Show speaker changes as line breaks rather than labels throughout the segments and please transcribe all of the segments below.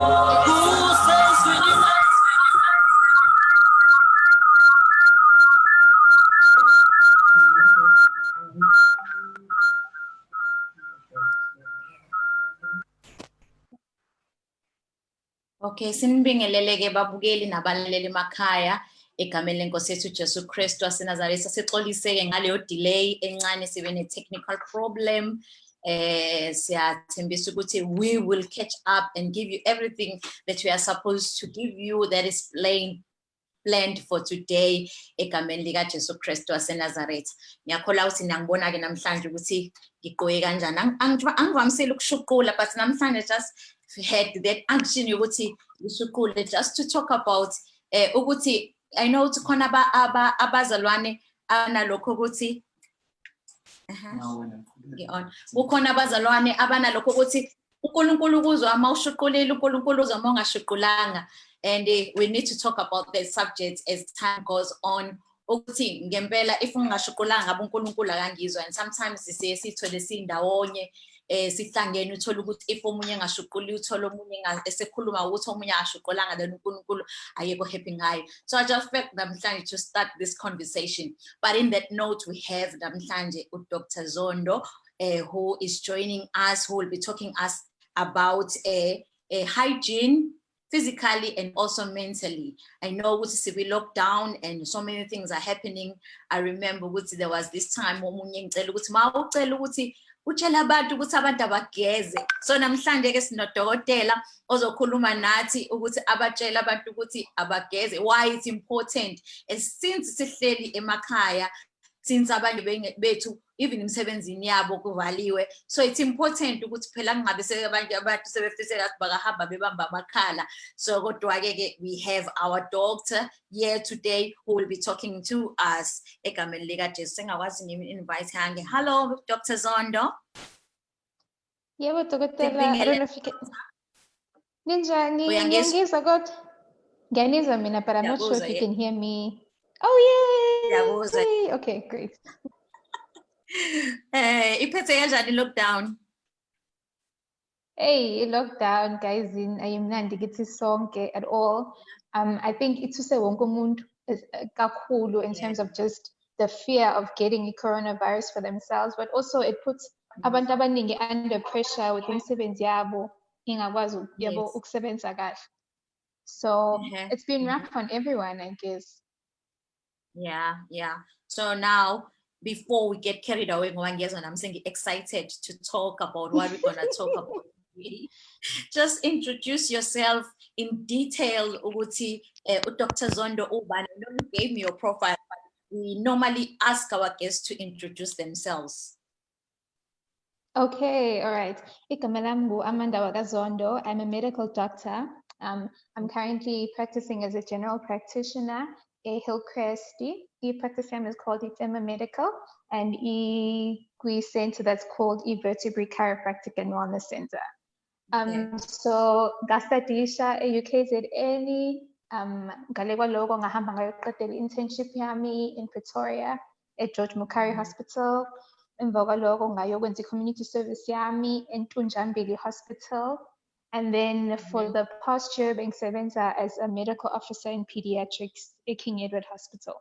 Okay, sinibingelele-ke babukeli nabalaleli emakhaya egameni lenkosi yethu Jesu Kristu waseNazaretha. Sixolise-ke ngaleyo delay encane, sibe ne-technical problem. Siyathembisa ukuthi we will catch up and give you everything that we are supposed to give you that is planned for today egameni lika Jesu Kristu waseNazaretha. Ngiyakholwa ukuthi niyangibona-ke namhlanje ukuthi ngigqoke kanjani. Angivamisile ukushuqula, but namhlanje just had that action yokuthi ngishuqule just to talk about ukuthi I know ukuthi khona abazalwane abanalokho ukuthi kukhona abazalwane abanalokho ukuthi uNkulunkulu ukuzwa uma ushuqulile, uNkulunkulu uzwa uma ungashuqulanga, and we need to talk about that subject as time goes on. Ukuthi ngempela if ungashuqulanga ngabe uNkulunkulu akangizwa, and sometimes siye sithole sindawonye sihlangene uthola ukuthi if omunye engashuquli uthola omunye esekhuluma ukuthi omunye ashuqulanga, then uNkulunkulu ayekho happy ngayo. So I just felt namhlanje to start this conversation, but in that note we have namhlanje Dr. Zondo who is joining us, who will be talking us about hygiene physically and also mentally. I know ukuthi we locked down and so many things are happening. I remember ukuthi there was this time omunye ngicela ukuthi mawucela ukuthi utshela abantu ukuthi abantu abageze. So namhlanje ke sinodokotela ozokhuluma nathi ukuthi abatshela abantu ukuthi abageze, why it's important, since sihleli emakhaya, since abanye bethu even imsebenzini yabo kuvaliwe. So it's important ukuthi phela kungabe abantu sebefise kathi bakahamba bebamba amakhala. So kodwa-ke we have our doctor here today who will be talking to us egameni lika Jesu. Sengakwazi ngimi-invite hange. Hello, Dr. Zondo.
Yebo, dokotela. I don't know if you can. Ninjani, ngiyangizwa kodwa. Ngiyanizwa mina, but I'm not sure if you can hear me. Oh, yay! Okay, great.
Iphethe kanjani lockdown?
Hey, lockdown, guys, ayimnandi kithi sonke at all. I think ithuse wonke umuntu kakhulu in terms of just the fear of getting a coronavirus for themselves, but also it puts abantu abaningi under pressure with imisebenzi yabo ingakwazi yabo ukusebenza kahle. So it's been rough on everyone, I guess.
Yeah. So now, before we get carried away, I'm saying excited to talk about what we're gonna talk about. Just introduce yourself in detail, Uguti, Dr. Zondo Uban. I know you gave me your profile, but we normally ask our guests to introduce themselves.
Okay, all right. Ikamelambu Amanda Zondo. I'm a medical doctor. I'm currently practicing as a general practitioner at Hillcrest. The practice name is called Ifema Medical, and we center that's called Vertebrae Chiropractic and Wellness Center. So Gastadisha UKZN Galegwa logo ngahamba ngayoqedela internship yami in Pretoria at George Mukhari Hospital. Emva kwaloko ngayokwenza community service yami eNtunjambili Hospital. And then for the past year, bengisebenza as a medical officer in pediatrics at King Edward Hospital.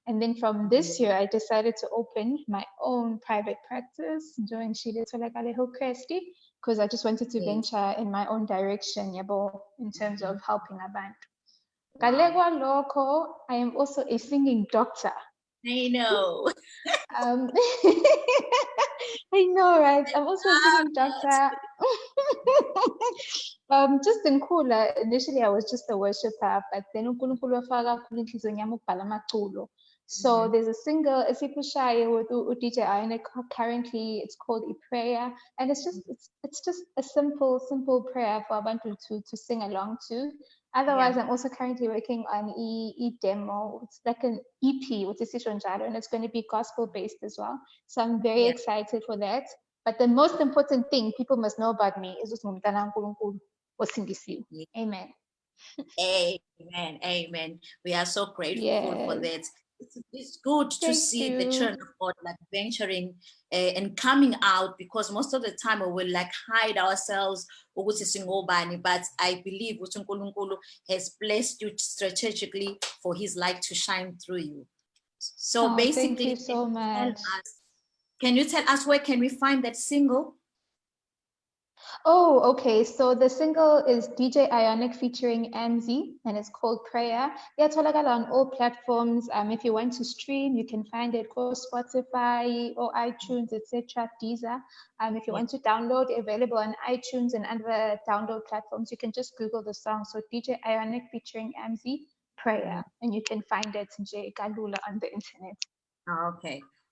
And then from this year, I decided to open my own private practice doing Hillcrest, because I just wanted to venture in my own direction, in terms of helping abantu. Galegwa Loko, I am also a singing doctor.
I know.
I know, right? I'm also a singing doctor. Just in Kula, initially I was just a worshiper, but then so there's a single, a Sipushai with DJ Ionic currently, it's called a prayer, and it's just a simple prayer for Abantu to sing along to. Otherwise, I'm also currently working on a demo. It's like an EP with a Sishonjaro, and it's going to be gospel based as well. So I'm very excited for that. But the most important thing people must know about me is Amen.
Amen. We are so grateful for that. It's good to
Thank
see the
you.
children of God like venturing and coming out, because most of the time we will like hide ourselves ukuthi singobani, but I believe ukuthi uNkulunkulu has blessed you strategically for his light to shine through you. So
Oh,
basically,
thank you so much.
can you tell us where can we find that single?
Oh, okay. So the single is DJ Ionic featuring Anzi, and it's called Prayer. Yeah, tolakala on all platforms. If you want to stream, you can find it on Spotify or iTunes, etc. Deezer. If you want to download, available on iTunes and other download platforms, you can just Google the song. So DJ Ionic featuring Anzi, Prayer, and you can find it Nje Kalula on the internet.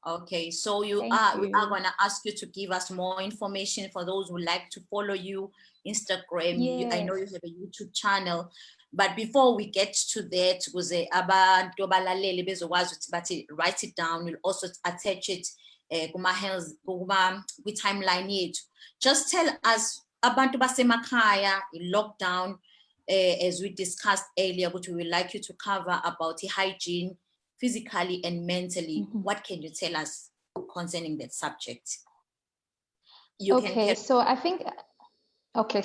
Okay, so we are going to ask you to give us more information for those who like to follow you, Instagram.
Yes.
I know you have a YouTube channel, but before we get to that, kuze abantu abalaleli bezokwazi ukuthi bathi write it down. We'll also attach it timeline yethu. Just tell us abantu basemakhaya lockdown, as we discussed earlier, which we would like you to cover about the hygiene, physically and mentally. What can you tell us concerning that subject?
So I think,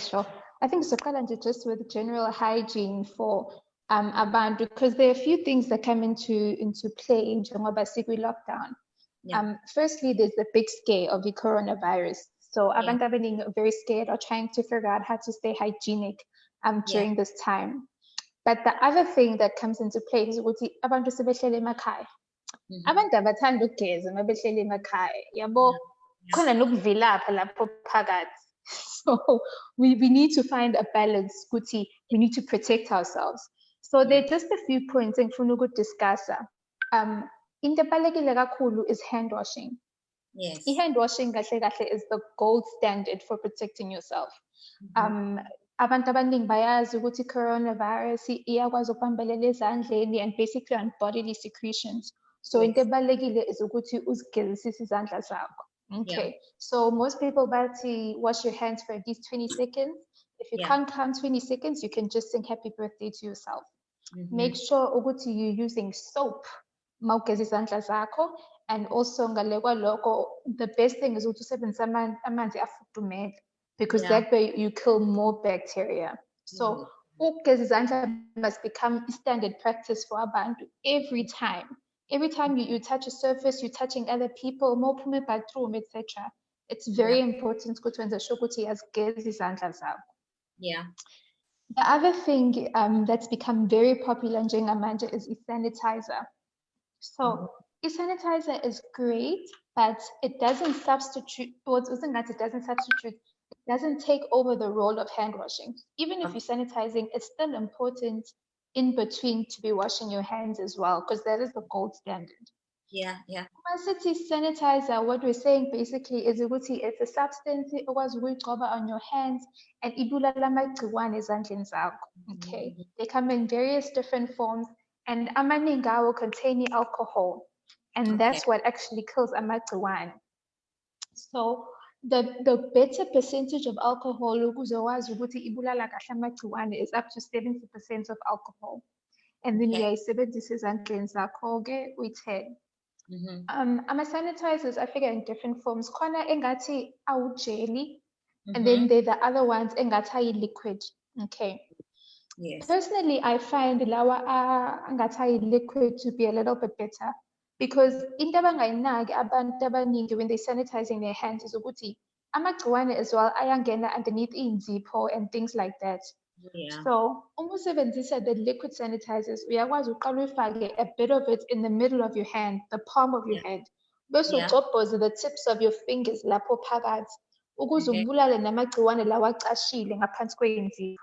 sure. I think Sokalanje just with general hygiene for abantu, because there are a few things that come into play in Jongobasiki lockdown. Firstly, there's the big scare of the coronavirus. So abantu abaningi are very scared or trying to figure out how to stay hygienic during this time. But the other thing that comes into play is ukuthi abantu sebehlele emakhaya. Abantu abathanda ukugeza mabehlele emakhaya. Yabo khona nokuvilapha lapho phakathi. So we need to find a balance ukuthi we need to protect ourselves. So there are just a few points engifuna ukudiscussa. Into ebalulekile kakhulu is hand washing.
Yes.
Hand washing kahle kahle is the gold standard for protecting yourself. Abantu abaningi bayazi ukuthi coronavirus iyakwazi ukubambelela ezandleni and basically on bodily secretions. So into ebalulekile is ukuthi uzigezisise izandla zakho. Okay. So most people bathi wash your hands for at least 20 seconds. If you can't count 20 seconds, you can just sing happy birthday to yourself. Make sure ukuthi you're using soap mawugeza izandla zakho, and also ngale kwalokho the best thing is ukuthi usebenzise amanzi afudumele, because that way you kill more bacteria. So ukugeza izandla must become standard practice for abantu every time. Every time you touch a surface, you're touching other people, more bathroom, etc. It's very important ukuthi wenze sure ukuthi uyazigeza izandla zakho. The other thing that's become very popular in njengamanje is sanitizer. So sanitizer is great, but it doesn't substitute, it doesn't take over the role of hand washing. Even if you're sanitizing, it's still important in between to be washing your hands as well, because that is the gold standard. City sanitizer, what we're saying basically is it's a substance on your hands and okay. They come in various different forms, and amaninga will contain alcohol, and that's what actually kills amagciwane. So the better percentage of alcohol is up to 70% of alcohol, and then uyayisebenzisa ezandleni zakho-ke uyi-10. Ama-sanitizers I figure in different forms. Khona engathi jelly, and then there are the other ones engathi liquid. Okay. Yes. Personally, I find lawa engathi liquid to be a little bit better, because into abangayinaki abantu abaningi when they're sanitizing their hands is ukuthi amagciwane as well ayangena underneath inzipho and things like that. So almost usebenzisa the liquid sanitizers, uyakwazi uqala uyifake a bit of it in the middle of your hand, the palm of your hand, bese ugcobhoze the tips of your fingers lapho phakathi ukuze ubulale namagciwane lawa acashile ngaphansi kwenzipho.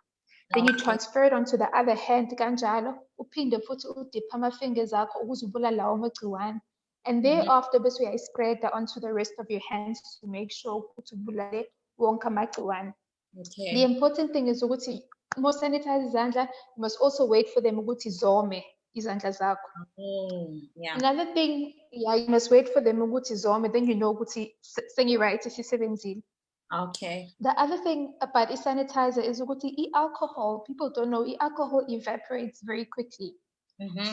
Then you transfer it onto the other hand kanjalo, uphinde futhi udip ama-fingers akho ukuze ubulale lawo magciwane. And thereafter bese uyayi-spread onto the rest of your hands to make sure ukuthi ubulale wonke amagciwane. The important thing is ukuthi most sanitize izandla, you must also wait for them ukuthi zome izandla zakho. Another thing, you must wait for them ukuthi zome, then you know ukuthi sengi-right isisebenzile.
Okay.
The other thing about a sanitizer is ukuthi alcohol, people don't know, alcohol evaporates very quickly.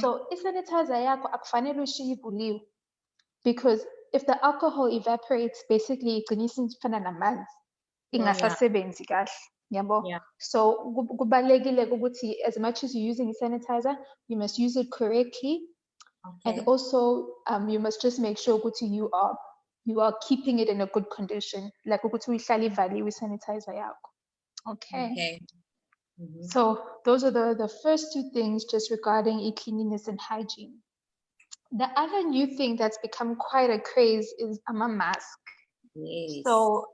So i-sanitizer yakho akufanele ushiye ivuliwe, because if the alcohol evaporates, basically igcina isifana namanzi, ingasasebenzi kahle, yabo.
Yeah.
So kubalulekile ukuthi as much as you're using a sanitizer, you must use it correctly. And
Okay.
also you must just make sure ukuthi you are keeping it in a good condition, like ukuthi uyihlale ivaliwe i-sanitizer yakho. Okay.
Okay.
So those are the first two things just regarding cleanliness and hygiene. The other new thing that's become quite a craze is a mask.
Yes.
So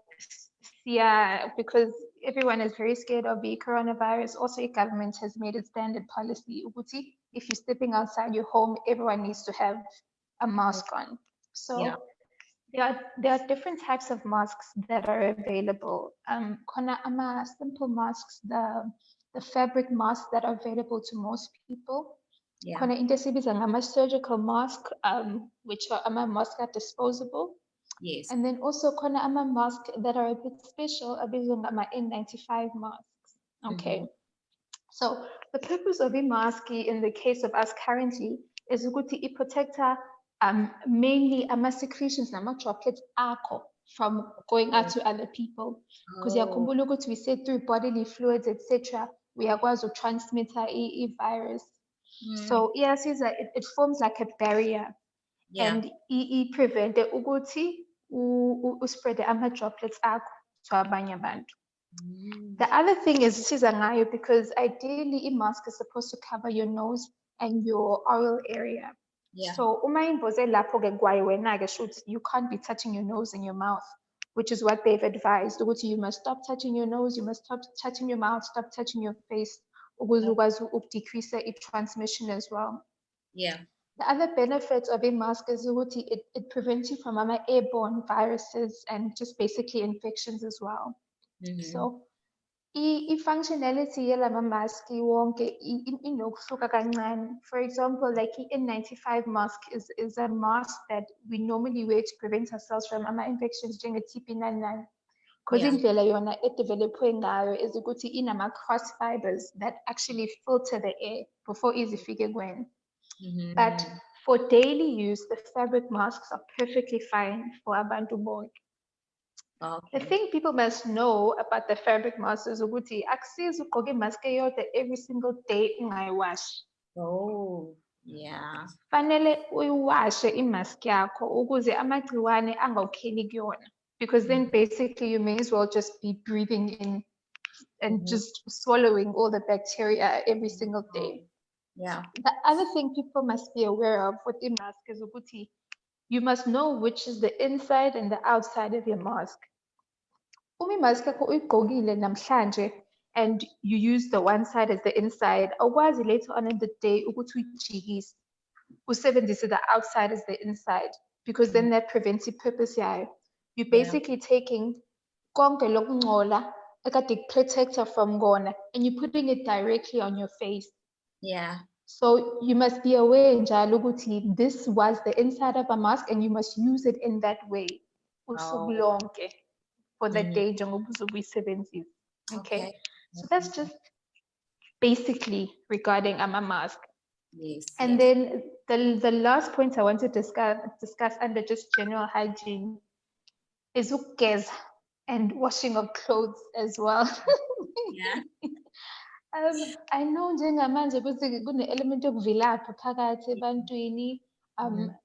yeah, because everyone is very scared of the coronavirus. Also, the government has made it standard policy. Uguti, if you're stepping outside your home, everyone needs to have a mask on. So there are different types of masks that are available. Kona ama simple masks, the fabric masks that are available to most people.
Yeah.
Kona into esibiza ngama surgical mask, which are ama mask are disposable.
Yes.
And then also kona ama masks that are a bit special, abizwa ngama N95 masks. Okay. So the purpose of a mask in the case of us currently is ukuthi it protector mainly ama secretions nama droplets akho from going out to other people. Because yakhumbula ukuthi we said through bodily fluids, etc. uyakwazi to transmit a virus. So yes, it forms like a barrier.
Yeah.
And it prevent ukuthi spread ama droplets akho to abanye abantu. The other thing is isiza ngayo because ideally a mask is supposed to cover your nose and your oral area.
Yeah.
So uma imboze lapho ke kwayo wena ke shoot, you can't be touching your nose and your mouth, which is what they've advised. Ukuthi you must stop touching your nose, you must stop touching your mouth, stop touching your face ukuze ukwazi ukudecrease transmission as well.
Yeah.
The other benefit of a mask is ukuthi it prevents you from airborne viruses and just basically infections as well. So i-functionality yalama mask wonke inokuhluka kancane. For example, like N95 mask is a mask that we normally wear to prevent ourselves from infections njenge-TB 99. Because indlela yona edevelopwe ngayo is ukuthi inama cross fibers that actually filter the air before izifike kweni. But for daily use, the fabric masks are perfectly fine for abantu bonke.
Okay.
The thing people must know about the fabric masks is ukuthi akusizi ugqoke imask eyodwa every single day ungayiwashi.
Oh, yeah.
Fanele uyiwashe imask yakho ukuze amagciwane angawukheli kuyona. Because then basically you may as well just be breathing in and just swallowing all the bacteria every single day.
Yeah.
The other thing people must be aware of with the mask is ukuthi you must know which is the inside and the outside of your mask. Uma imask yakho uyigqokile namhlanje and you use the one side as the inside, awukwazi later on in the day ukuthi uyijikise usebenzise the outside as the inside, because then that prevents the purpose yayo. You're basically taking konke lokungcola ekade protector from kona and you're putting it directly on your face.
Yeah.
So you must be aware njalo ukuthi this was the inside of a mask and you must use it in that way usuku lonke for the day njengoba uzobe uyisebenzisa. Okay. So that's just basically regarding a mask.
Yes.
And then the last point I want to discuss under just general hygiene is ukugeza and washing of clothes as well.
Yeah.
I know njengamanje ukuthi kune-element yokuvilapha phakathi ebantwini.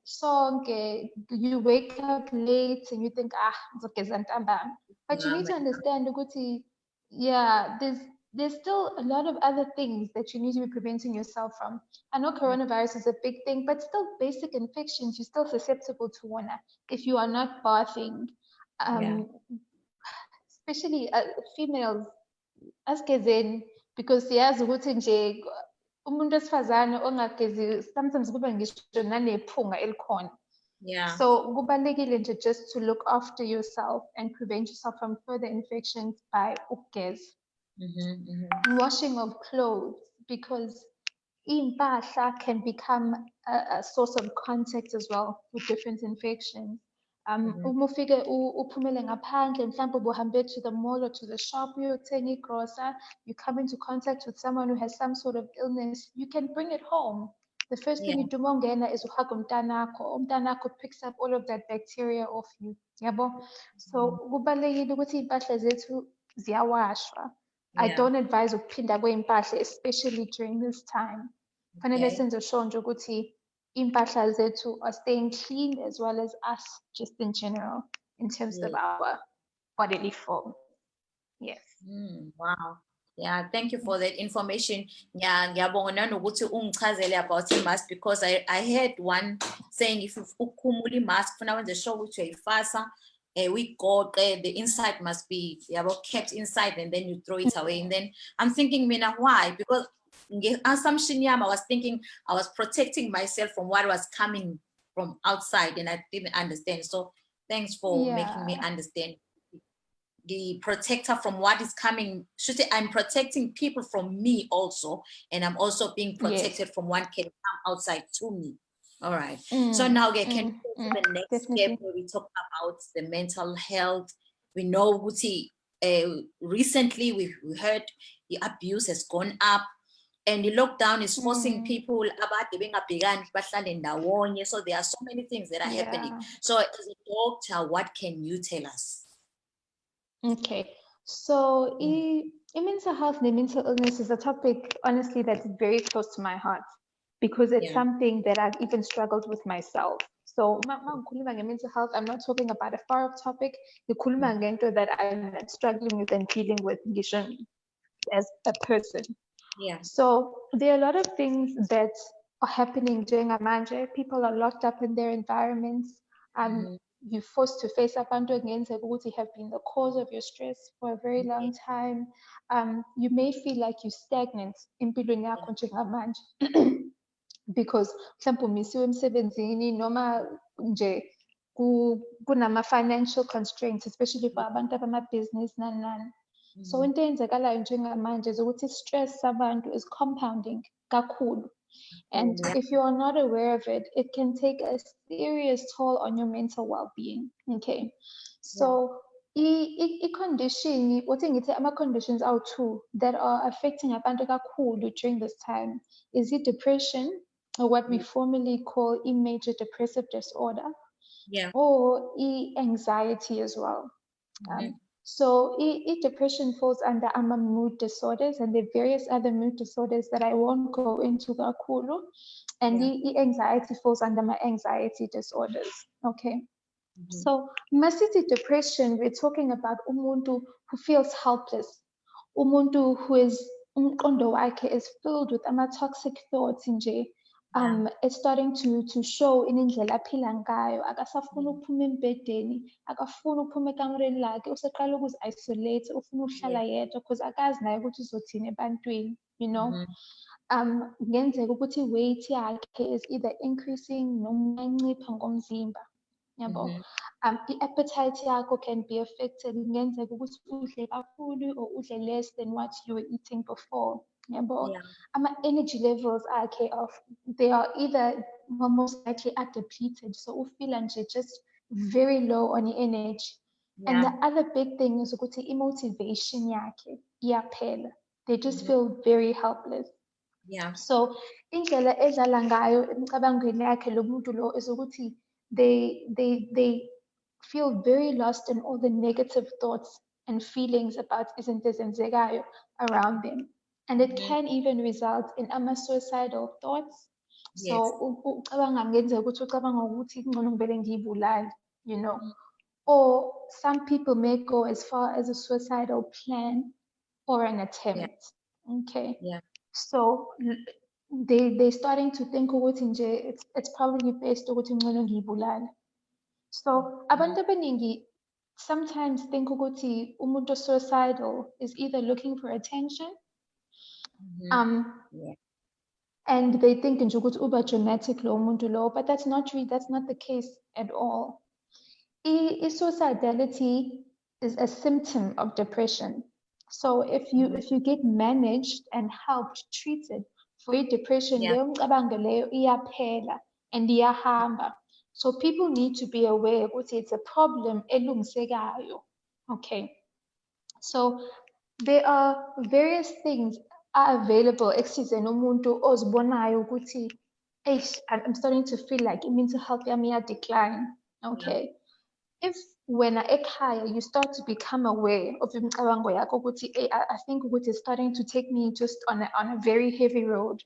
Sonke, you wake up late and you think, ngizogeza ntambama. But you need to understand ukuthi, yeah, there's still a lot of other things that you need to be preventing yourself from. I know coronavirus is a big thing, but still basic infections, you're still susceptible to one if you are not bathing. Especially females, asigezeni, because siyazi ukuthi nje umuntu wesifazane ongagezi sometimes kuba ngisho nanephunga elikhona. So kubalulekile nje just to look after yourself and prevent yourself from further infections by ukugeza. Washing of clothes, because impahla can become a source of contact as well with different infections. Uma ufike uphumele ngaphandle mhlawumbe ubuhambe to the mall or to the shop uyothenga igrosa, you come into contact with someone who has some sort of illness, you can bring it home. the first thing
Yeah.
you do mongena is uhug umntanakho picks up all of that bacteria off you. Yabo. So kubalulekile ukuthi impahla zethu ziyawashwa. I
Yeah.
don't advise ukuphinda kwey'mpahla, especially during this time. Fanele
Okay.
senze sure nje ukuthi impahla zethu are staying clean as well as us just in general in terms of
Yeah.
our bodily form. Yes.
Wow. Yeah, thank you for that information. Yeah, ngiyabonga nanokuthi ungichazele about i-mask, because I heard one saying if ukhumula i-mask funa wenze sure ukuthi uyayifasa uyigoqe, the inside must be kept inside and then you throw it away. And then I'm thinking, mina, why? Because assumption yami, I was thinking I was protecting myself from what was coming from outside and I didn't understand. So thanks for making me understand. The protector from what is coming. I'm protecting people from me also, and I'm also being protected from what can come outside to me. All right. So now can we go to the next
definitely.
step where we talk about the mental health? We know recently we heard the abuse has gone up, and the lockdown is forcing people abade bengabhekani bahlale ndawonye. So there are so many things that are happening. So as a doctor, what can you tell us?
Okay, so mental health and mental illness is a topic, honestly, that's very close to my heart because it's something that I've even struggled with myself. So, mental health, I'm not talking about a far off topic. That I'm struggling with and dealing with as a person.
Yeah.
So there are a lot of things that are happening during Amanje. People are locked up in their environments. You're forced to face up under against who have been the cause of your stress for a very long time. You may feel like you're stagnant in Amanje because mhlawumbe umisiwe emsebenzini noma nje kunama-financial constraints, especially for abantu abama-business nani. So into eyenzekalayo njengamanje is ukuthi stress sabantu is compounding kakhulu. And if you are not aware of it, it can take a serious toll on your mental well-being. Okay. So i-condition, ama-conditions are two that are affecting abantu kakhulu during this time is depression, or what we formerly call major depressive disorder, or anxiety as well. So depression falls under mood disorders, and there are various other mood disorders that I won't go into kakhulu. And anxiety falls under my anxiety disorders. Okay. So masithi depression, we're talking about umuntu who feels helpless, umuntu who is umqondo wakhe is filled with toxic thoughts nje. It's starting to show in indlela aphila ngayo, akasafuna ukuphuma embedeni, akafuna ukuphuma ekamereni lakhe, useqala ukuzi-isolate, ufuna ukuhlala yedwa because akazi naye ukuthi uzothini ebantwini, you know. Kungenzeka ukuthi weight yakhe is either increasing noma yancipha ngomzimba, yabo. I-appetite yakho can be affected. Kungenzeka ukuthi udle kakhulu or udle less than what you were eating before. Energy levels they are either most likely are depleted. So you feel just very low on your energy. And the other big thing is motivation yakhe iyaphela. They just feel very helpless. So indlela edlala ngayo emcabangweni yakhe lo muntu lo is ukuthi they feel very lost in all the negative thoughts and feelings about izinto ezenzekayo around them. And it can even result in suicidal thoughts. So ucabanga ngenzeka ukuthi ucabanga ukuthi ngcono ngibele ngiyibulale, you know. Or some people may go as far as a suicidal plan or an attempt. Okay. So they're starting to think ukuthi nje it's probably best ukuthi ngcono ngiyibulale. So abantu abaningi sometimes think ukuthi umuntu suicidal is either looking for attention, and they think nje ukuthi uba dramatic lo muntu lo, but that's not the case at all. Suicidality is a symptom of depression. So if you get managed and helped, treated for depression, leyo mcabango leyo iyaphela and iyahamba. So people need to be aware ukuthi it's a problem elungisekayo. Okay. So there are various things are available ekusizeni umuntu ozibonayo ukuthi I'm starting to feel like mental health may decline. Okay. If when ekhaya you start to become aware of imicabango yakho ukuthi I think ukuthi it's starting to take me just on a very heavy road.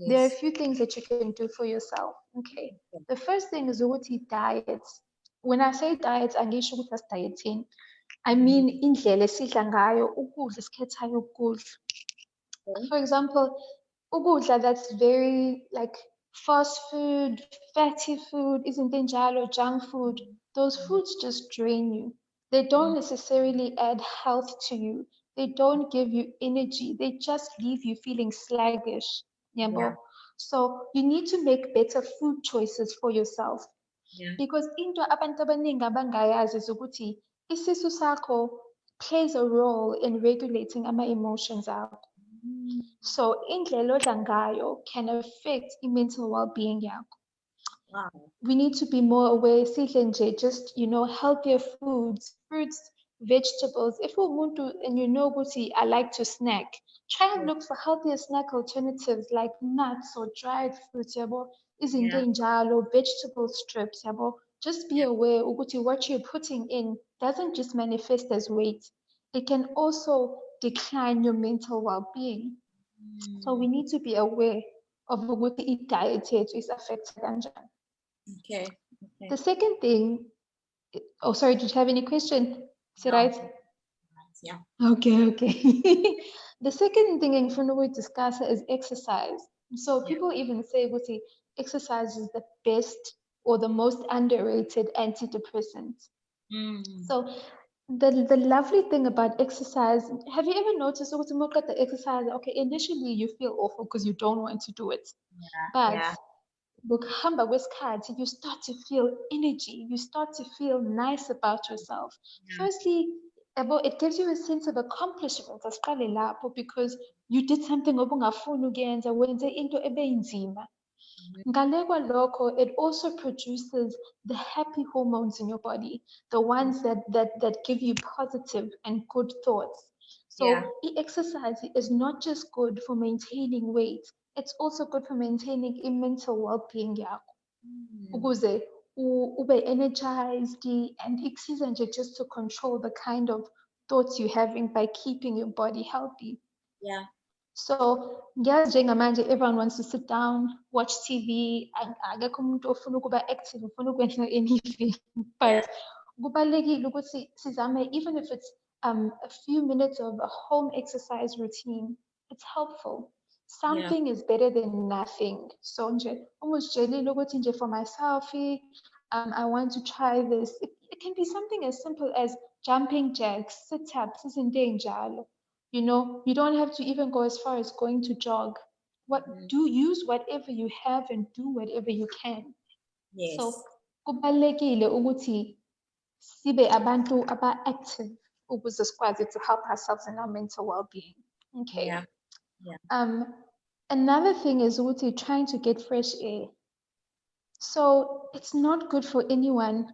There are a few things that you can do for yourself. Okay. The first thing is ukuthi diets. When I say diets, angisho ukuthi dieting. I mean indlela esidla ngayo, ukudla esikhethayo ukudla. For example, ukudla that's very like fast food, fatty food, isn't njalo, junk food. Those foods just drain you. They don't necessarily add health to you. They don't give you energy. They just leave you feeling sluggish.
Yeah.
So you need to make better food choices for yourself.
Yeah.
Because into abantu abaningi abangayazi is ukuthi isisu sakho plays a role in regulating ama emotions akho. So indlela odla ngayo can affect mental well-being yakho.
Wow.
We need to be more aware, sidle nje, just healthier foods, fruits, vegetables. If umuntu and ukuthi I like to snack, try and look for healthier snack alternatives like nuts or dried fruits, yabo, izinto enjalo, vegetable strips, yabo. Just be aware ukuthi what you're putting in doesn't just manifest as weight. It can also decline your mental well-being. So we need to be aware of ukuthi i-diet yethu is affected kanjani.
Okay.
The second thing, oh, sorry, did you have any question? Is it
No.
right?
Yeah.
Okay. The second thing I'm going to discuss is exercise. So people even say, exercise is the best or the most underrated antidepressant. So the lovely thing about exercise, have you ever noticed the exercise? Okay, initially you feel awful because you don't want to do it. But ngokuhamba kwesikhathi, you start to feel energy, you start to feel nice about yourself. Firstly, it gives you a sense of accomplishment asiqale lapho because you did something obungafuni ukuyenza, wenze into ebeyinzima. Ngale kwalokho, it also produces the happy hormones in your body, the ones that give you positive and good thoughts. So exercise is not just good for maintaining weight, it's also good for maintaining a mental well-being yakho. Ukuze ube energized and ikusiza nje just to control the kind of thoughts you're having by keeping your body healthy.
Yeah.
So njengamanje everyone wants to sit down, watch TV, akekho umuntu ofuna ukuba active, ufuna ukwenza anything. But kubalulekile ukuthi sizame, even if it's a few minutes of a home exercise routine, it's helpful. Something is better than nothing. So nje umuzitshelile ukuthi nje for myself, I want to try this. It can be something as simple as jumping jacks, sit-ups, izinto enjalo. You don't have to even go as far as going to jog. Use whatever you have and do whatever you can.
Yes.
So kubalulekile ukuthi sibe abantu aba-active ukuze sikwazi to help ourselves in our mental well-being. Okay. Another thing is ukuthi trying to get fresh air. So it's not good for anyone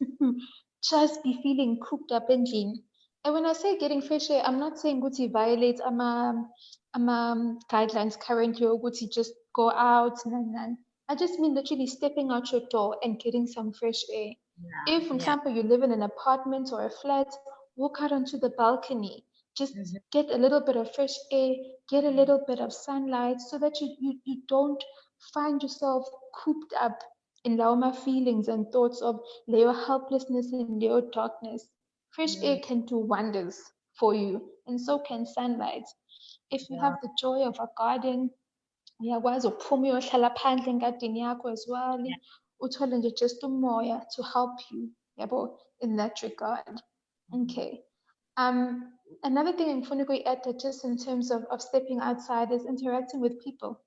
to just be feeling cooped up endlini. And when I say getting fresh air, I'm not saying ukuthi violate guidelines currently or ukuthi just go out. I just mean literally stepping out your door and getting some fresh air. If, for example, you live in an apartment or a flat, walk out onto the balcony. Just get a little bit of fresh air, get a little bit of sunlight so that you don't find yourself cooped up in lauma feelings and thoughts of your helplessness and your darkness. Fresh air can do wonders for you, and so can sunlight. If you have the joy of a garden, uyakwazi ukuphuma uyohlala phandle engadini yakho as well, uthole nje just umoya to help you, yabo, in that regard. Okay. Another thing I'm going to add just in terms of stepping outside is interacting with people.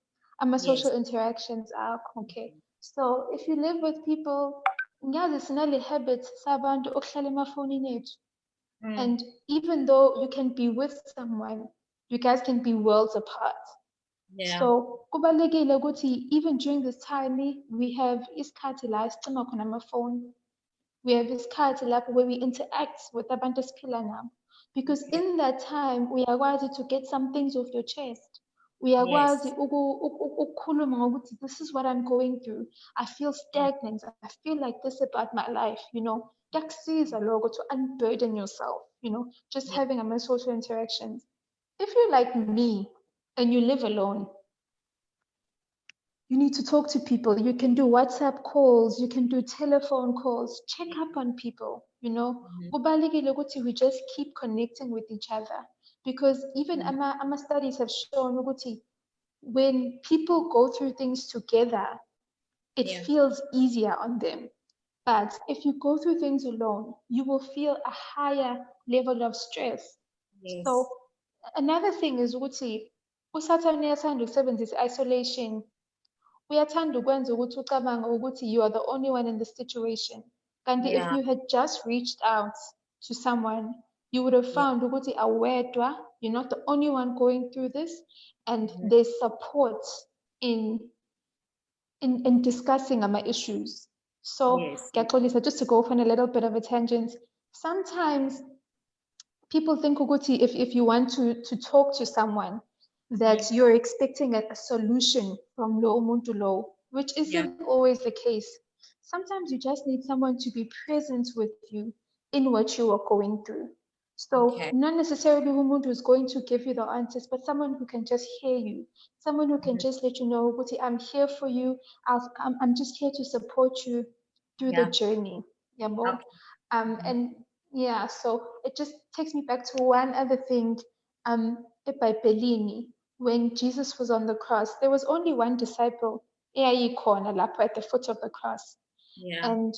Social interactions are okay. So if you live with people, sinale habits sabantu okuhlala emafonini ethu. And even though you can be with someone, you guys can be worlds apart. So kubalulekile ukuthi even during this time we have isikhathi la sicima khona amafoni. We have isikhathi lapho where we interact with abantu esiphila nabo. Because in that time, uyakwazi to get some things off your chest. Uyakwazi ukukhuluma ngokuthi this is what I'm going through. I feel stagnant. I feel like this about my life, Kuyakusiza lokho to unburden yourself, just having a social interactions. If you're like me and you live alone, you need to talk to people. You can do WhatsApp calls, you can do telephone calls, check up on people, Kubalulekile ukuthi we just keep connecting with each other. Because even ama studies have shown ukuthi when people go through things together, it feels easier on them. But if you go through things alone, you will feel a higher level of stress.
Yes.
So another thing is ukuthi uSathane uyathanda ukusebenzisa isolation. Uyathanda ukwenza ukuthi ucabange ukuthi you are the only one in the situation. And if you had just reached out to someone, you would have found ukuthi awedwa, you're not the only one going through this, and there's support in discussing my issues. So, just to go on a little bit of a tangent, sometimes people think ukuthi if you want to talk to someone, that you're expecting a solution from lo muntu lo, which isn't always the case. Sometimes you just need someone to be present with you in what you are going through. So not necessarily umuntu is going to give you the answers, but someone who can just hear you, someone who can just let you know, "Guti, I'm here for you. I'm just here to support you through the journey." Yabo. And yeah, so it just takes me back to one other thing. eBhayibhelini, when Jesus was on the cross, there was only one disciple eyayikhona lapho at the foot of the cross. And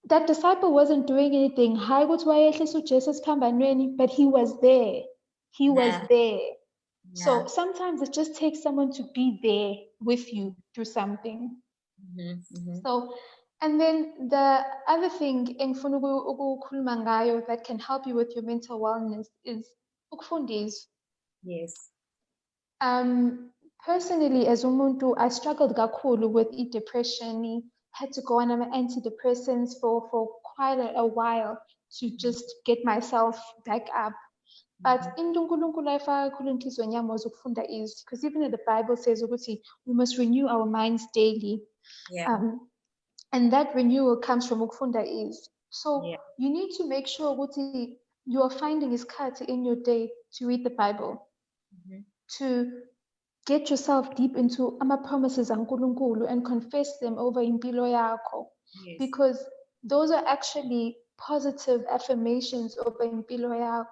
that disciple wasn't doing anything. Hayi ukuthi wayehlisa uJesu esiphambanweni, but he was there. He was there. So sometimes it just takes someone to be there with you through something. So, and then the other thing engifuna ukukhuluma ngayo that can help you with your mental wellness is ukufundiswa.
Yes.
Personally, as umuntu, I struggled kakhulu with depression. Had to go on antidepressants for quite a while to just get myself back up. But into uNkulunkulu ayifaka kakhulu enhlizweni yami was ukufunda izwi, because even the Bible says ukuthi we must renew our minds daily. And that renewal comes from ukufunda izwi. So you need to make sure ukuthi you are finding isikhathi in your day to read the Bible, to get yourself deep into ama-promises kaNkulunkulu and confess them over impilo yakho. Because those are actually positive affirmations over impilo yakho.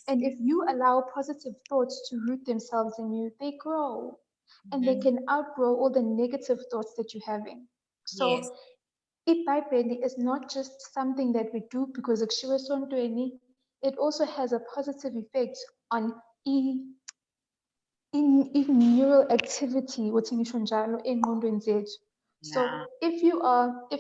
And if you allow positive thoughts to root themselves in you, they grow. And they can outgrow all the negative thoughts that you're having. So iBhayibheli is not just something that we do because kushiwo esontweni. It also has a positive effect on in neural activity, ukuthi ngisho njalo engqondweni zethu. So if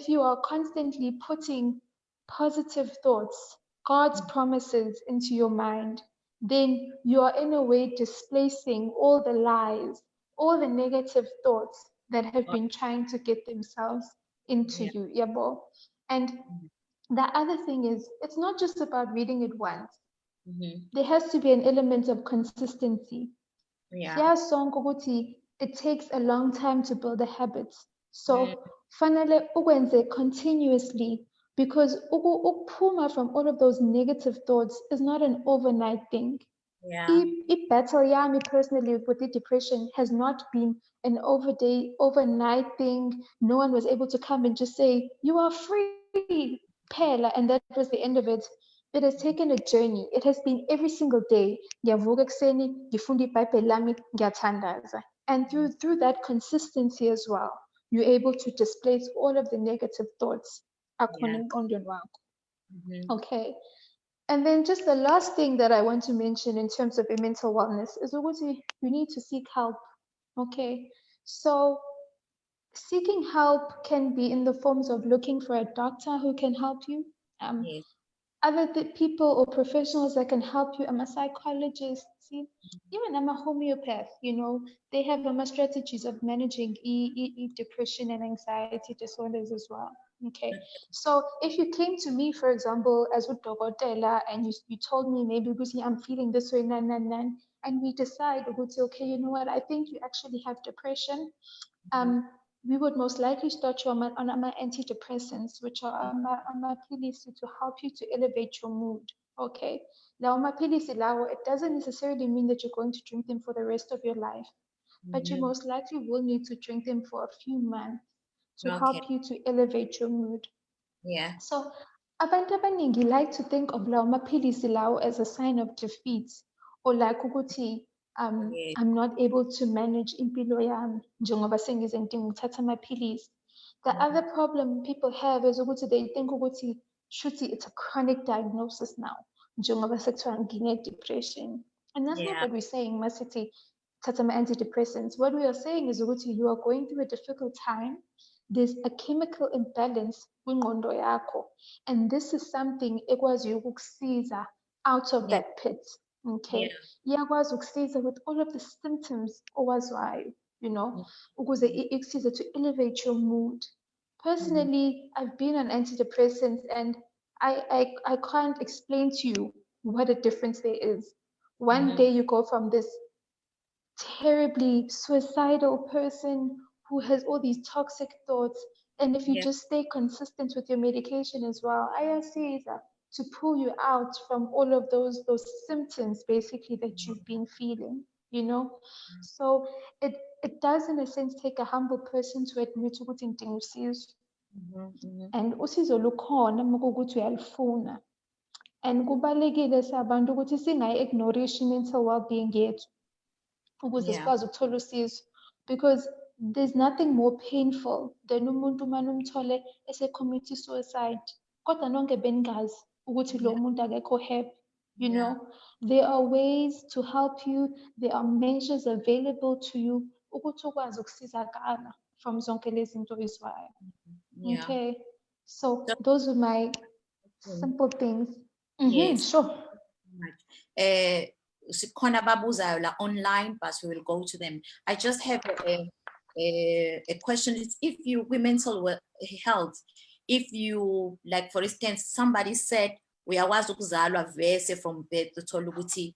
you are constantly putting positive thoughts, God's promises into your mind, then you are in a way displacing all the lies, all the negative thoughts that have been trying to get themselves into you. Yabo. And the other thing is, it's not just about reading it once. There has to be an element of consistency. It takes a long time to build a habit. So fanele ukwenze continuously, because ukuphuma from all of those negative thoughts is not an overnight thing. If battle yami personally with the depression has not been an overnight thing. No one was able to come and just say, "You are free, Pela," and that was the end of it. It has taken a journey. It has been every single day. Ngiyavuka ekuseni, ngifunda iBhayibheli lami, ngiyathandaza. And through that consistency as well, you're able to displace all of the negative thoughts. Okay. And then just the last thing that I want to mention in terms of mental wellness is you need to seek help. Okay. So seeking help can be in the forms of looking for a doctor who can help you. Other people or professionals that can help you. I'm a psychologist, even I'm a homeopath, they have strategies of managing depression and anxiety disorders as well. Okay, so if you came to me, for example, as with Dogotela, and you told me maybe I'm feeling this way, and we decide, okay, you know what, I think you actually have depression, we would most likely start you on our antidepressants, which are amaphilisi to help you to elevate your mood. Okay. Now, amaphilisi lawo, it doesn't necessarily mean that you're going to drink them for the rest of your life, but you most likely will need to drink them for a few months to help you to elevate your mood.
Yeah.
So, abantu abaningi like to think of lawo maphilisi lawo as a sign of defeat, or like ukuthi I'm not able to manage impilo yami njengoba sengize ngidinga ukuthatha amaphilisi. The other problem people have is ukuthi they think ukuthi shuthi it's a chronic diagnosis now njengoba sekuthiwa ngine-depression. And that's not what we're saying, masithi thatha ama-antidepressants. What we are saying is ukuthi you are going through a difficult time. There's a chemical imbalance kwingqondo yakho, and this is something ekwaziyo ukukusiza out of that pit. Okay, iyakwazi ukusiza with all of the symptoms owazwayo, you know, ukuze ikusize to elevate your mood. Personally, I've been on antidepressants, and I can't explain to you what a difference there is. One day you go from this terribly suicidal person who has all these toxic thoughts, and if you just stay consistent with your medication as well, I see that to pull you out from all of those symptoms basically that you've been feeling, you know. So it does in a sense take a humble person to admit ukuthi ngidinga usizo, and usizo lukhona makuwukuthi uyalufuna, and kubalulekile sabantu ukuthi singayi-ignore i-mental well-being yethu ukuze sikwazi ukuthola usizo, because there's nothing more painful than umuntu manje umthole ese-commit suicide kodwa nonke beningazi ukuthi lo muntu akekho happy. You know, there are ways to help you, there are measures available to you ukuthi ukwazi ukusizakala from zonke lezi zinto oyizwayo. Okay, so those are my simple things.
Yes.
Sure.
Sikhona ababuzayo la online, but we will go to them. I just have a question. It's if you with mental health, if you, like for instance, somebody said uyakwazi ukuzalwa vese from birth uthola ukuthi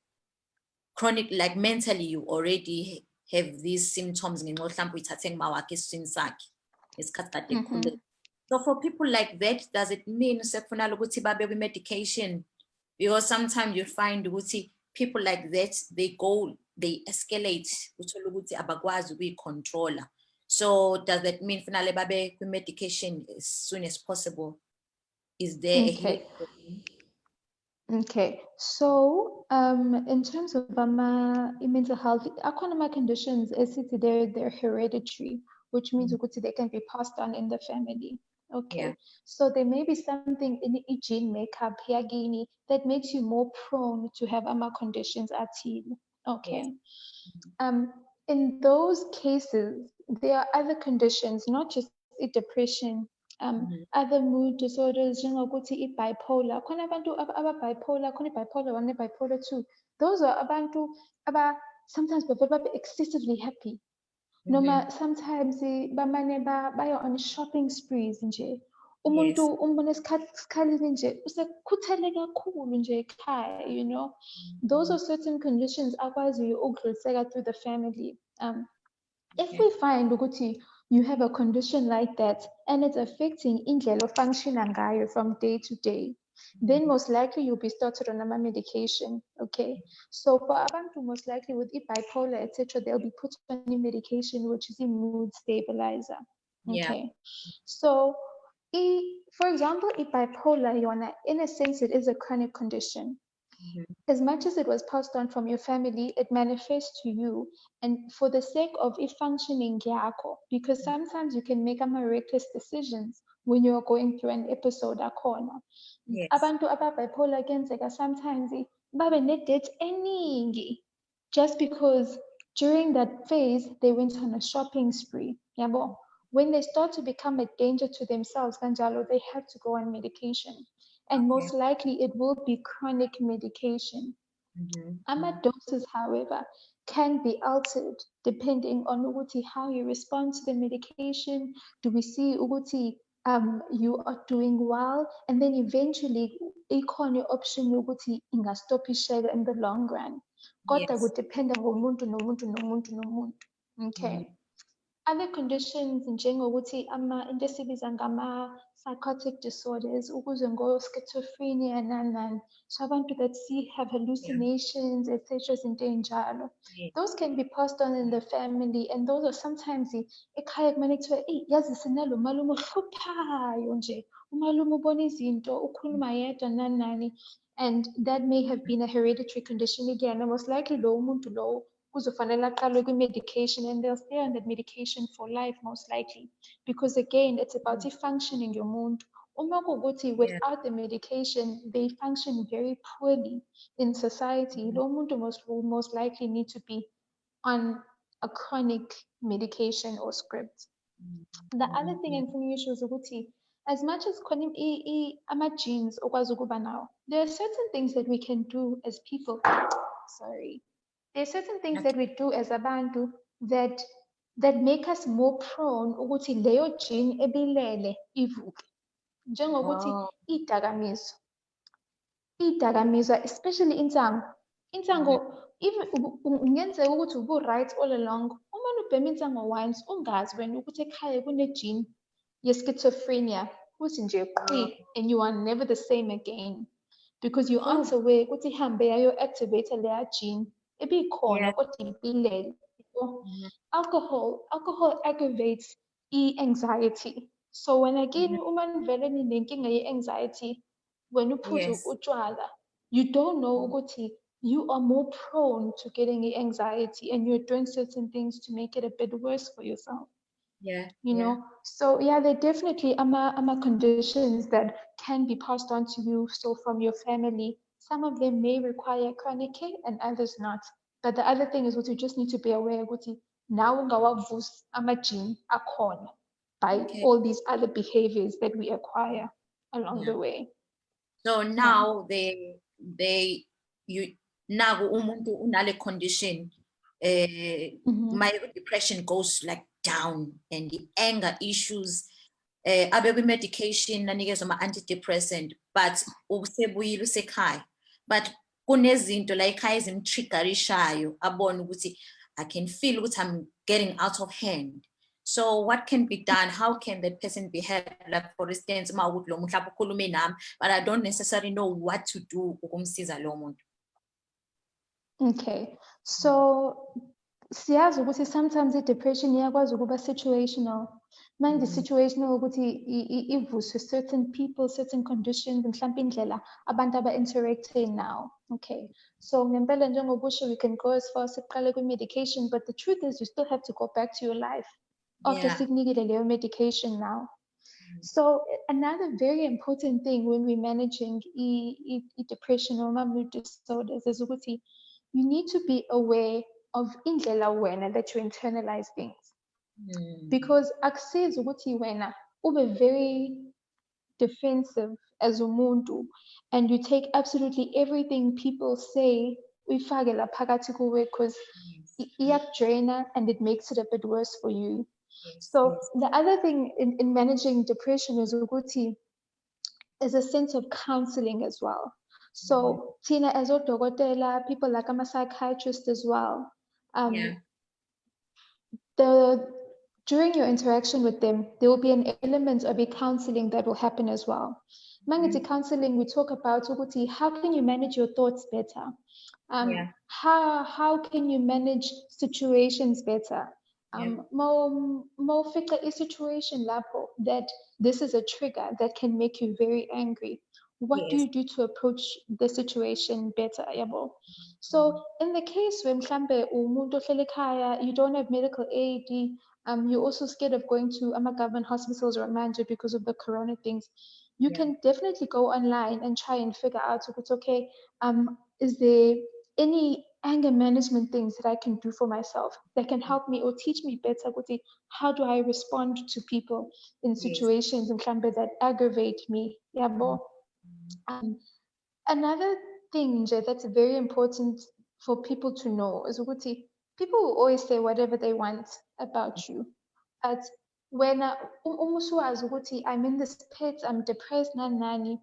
chronic, like mentally you already have these symptoms ngenxa mhlawumbe uyithathe ngumawakhe esiswini sakhe ngesikhathi kade ekhulile. So for people like that, does it mean sekufanele ukuthi babe kwi-medication? Because sometimes you find ukuthi people like that, they escalate, uthola ukuthi abakwazi ukuyi-controller. So does that mean finally babe kwi-medication as soon as possible? Is there a healing program?
Okay, so in terms of mental health, akhona conditions esithi they're hereditary, which means ukuthi they can be passed on in the family. Okay, so there may be something in the gene makeup yakini that makes you more prone to have conditions athile. Okay, in those cases, there are other conditions, not just depression. Other mood disorders, njengokuthi bipolar. Khona abantu aba-bipolar, khona bipolar 1 bipolar 2. Those are abantu sometimes babe excessively happy. Noma sometimes bamane baya on shopping sprees nje. Umuntu umbona esikhaleni nje usekhuthele kakhulu nje ekhaya, you know. Those are certain conditions akwazi ukudluliseka through the family. If we find ukuthi you have a condition like that and it's affecting indlela ofunctiona ngayo from day to day, then most likely you'll be started on a medication. Okay, so for abantu most likely with bipolar etc., they'll be put on a medication which is a mood stabilizer. Okay, so for example, bipolar yona, in a sense it is a chronic condition. As much as it was passed on from your family, it manifests to you, and for the sake of functioning yakho, because sometimes you can make reckless decisions when you're going through an episode akhona. Abantu aba-bipolar kenzeka sometimes babe ne-debt eningi just because during that phase they went on a shopping spree. Yabo, when they start to become a danger to themselves, kanjalo, they have to go on medication. And most likely it will be chronic medication. Doses, however, can be altered depending on uguti how you respond to the medication. Do we see uguti you are doing well, and then eventually economy option uguti ingastopishega in the long run. Kodwa
Yes.
kudependa ngomuntu nomuntu. Okay. Other conditions njengokuthi into esibiza psychotic disorders, ukuze schizophrenia nani. So abantu that have hallucinations, etc. izinto ey'njalo.
Yes.
Those can be passed on in the family, and those are sometimes ekhaya kumele kuthiwe yazi sinalo malume ohluphayo nje, umalume ubona izinto ukhuluma yedwa nani. And that may have been a hereditary condition again, and most likely lowo muntu lowo kuzofanele aqalwe kwi-medication, and they'll stay on that medication for life most likely, because again it's about functioning yomuntu. Uma kuwukuthi without the medication they function very poorly in society, lowo muntu will most likely need to be on a chronic medication or script. The other thing engifuna ukuyisho is ukuthi as much as khona ama-genes okwazi ukuba nawo, there are certain things that we can do as people. Sorry. There are certain things that we do as abantu that make us more prone ukuthi leyo gene ebilele ivuke. Njengokuthi idakamizwa, especially insango. Even ungenzeka ukuthi ubu-right all along. Uma ubhema insango once, ungazi wena ukuthi ekhaya kune-gene ye-schizophrenia, kuthi nje and you are never the same again. Because you aren't aware ukuthi ihambe yayo-activate leya gene ebikhona kodwa ibilele. Alcohol aggravates anxiety. So when again uma nivele ninenkinga ye-anxiety, when uphuza utshwala, you don't know ukuthi you are more prone to getting anxiety, and you're doing certain things to make it a bit worse for yourself. You know, so there definitely are conditions that can be passed on to you, so from your family. Some of them may require chronic care and others not. But the other thing is what you just need to be aware of, now ama-gene akhona by all these other behaviors that we acquire along the way.
So now now umuntu unale condition, my depression goes like down, and the anger issues, abe medication nanikezwa ama-antidepressant, but usebuyile usekhaya, but kunezinto la ekhaya ezimtriggerishayo abone ukuthi I can feel ukuthi I'm getting out of hand. So what can be done? How can that person behave? Like for instance, but I don't necessarily know what to do ukumsiza lo muntu.
Okay, so siyazi ukuthi sometimes i-depression iyakwazi ukuba situational. Manje situational ukuthi ivuswe certain people, certain conditions, mhlawumbe indlela abantu aba-interacte now. Okay, so ngempela njengobusho we can go as far as siqale kwi-medication, but the truth is you still have to go back to your life after sikunikile leyo medication now. So another very important thing when we're managing depression or mood disorders is ukuthi you need to be aware of indlela wena that you internalize things. Because akusizi ukuthi wena ube very defensive as umuntu and you take absolutely everything people say uyifake la phakathi kuwe, because iyakudraina and it makes it a bit worse for you. So the other thing in managing depression is a sense of counseling as well. So Tina, as odokotela, people like I'm a psychiatrist as well. During your interaction with them, there will be an element of a counseling that will happen as well. Mangithi counseling, we talk about how can you manage your thoughts better? How can you manage situations better? More fika a situation lapho that this is a trigger that can make you very angry. What do you do to approach the situation better? So in the case where mhlambe umuntu ohleli ekhaya, you don't have medical aid, you're also scared of going to government hospitals or manje because of the corona things, you can definitely go online and try and figure out if it's okay, is there any anger management things that I can do for myself that can help me or teach me better how do I respond to people in situations that aggravate me. Another thing that's very important for people to know is people will always say whatever they want about you, but when I'm in this pit, I'm depressed, nani,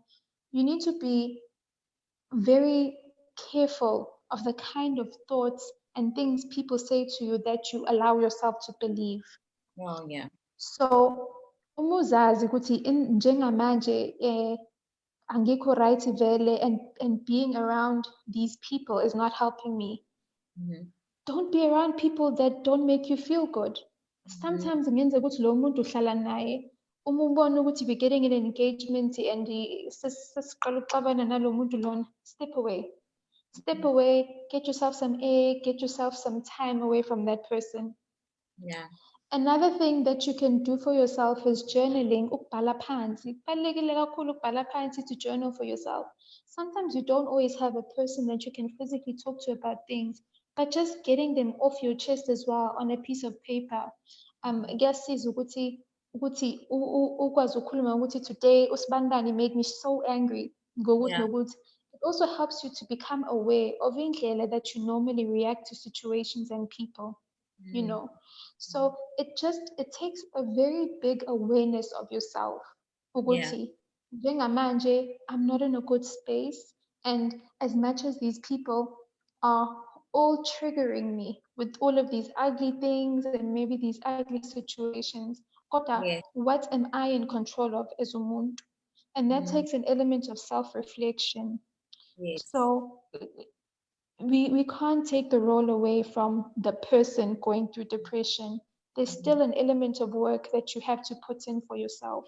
you need to be very careful of the kind of thoughts and things people say to you that you allow yourself to believe.
Oh, yeah.
So uma uzazi ukuthi njengamanje angikho right vele, and being around these people is not helping me. Don't be around people that don't make you feel good. Sometimes ngenzeka ukuthi lo muntu uhlala naye uma ubona ukuthi we're getting an engagement and sesiqala ukuxabana nalo muntu lona, step away. Step away, get yourself some air, get yourself some time away from that person.
Yeah.
Another thing that you can do for yourself is journaling. Ukubhala phansi. Kubalulekile kakhulu ukubhala phansi, to journal for yourself. Sometimes you don't always have a person that you can physically talk to about things, but just getting them off your chest as well on a piece of paper. Kuyasiza ukuthi ukwazi ukukhuluma ukuthi today usibandani made me so angry.
Yeah.
It also helps you to become aware of indlela that you normally react to situations and people. You know, so it takes a very big awareness of yourself. Ukuthi njengamanje I'm not in a good space, and as much as these people are all triggering me with all of these ugly things and maybe these ugly situations, kodwa what am I in control of as umuntu? And that takes an element of self-reflection. So we can't take the role away from the person going through depression. There's still an element of work that you have to put in for yourself.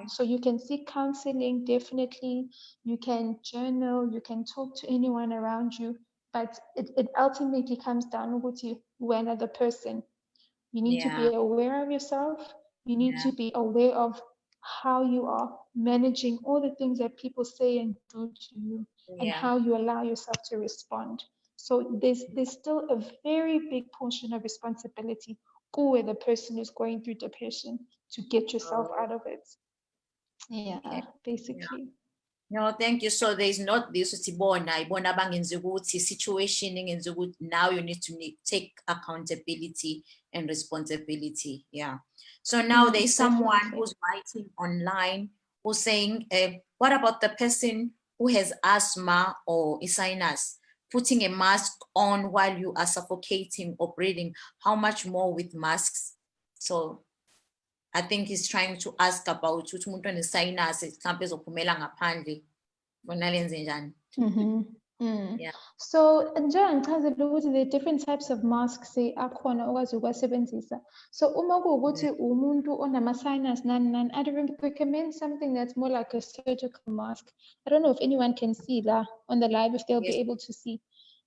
So you can seek counseling, definitely. You can journal, you can talk to anyone around you, but it ultimately comes down to when the person. You need to be aware of yourself. You need to be aware of how you are managing all the things that people say and do to you, and how you allow yourself to respond. So there's still a very big portion of responsibility where the person is going through depression to get yourself out of it. Yeah, basically.
No, thank you. So there is not this ibona bangenza ukuthi situation ingenza ukuthi now you need to take accountability and responsibility. Yeah. So now there's someone who's writing online who's saying, what about the person who has asthma or sinus? Putting a mask on while you are suffocating or breathing, how much more with masks? So I think he's trying to ask about ukuthi umuntu one-sinus mhlambe ezophumela ngaphandle bona lenze njani.
Yeah. So njengangichazile ukuthi there are different types of masks akhona okwazi ukuwasebenzisa. So uma kuwukuthi umuntu onama-sinus nani, I'd recommend something that's more like a surgical mask. I don't know if anyone can see that on the live, if they'll be able to see.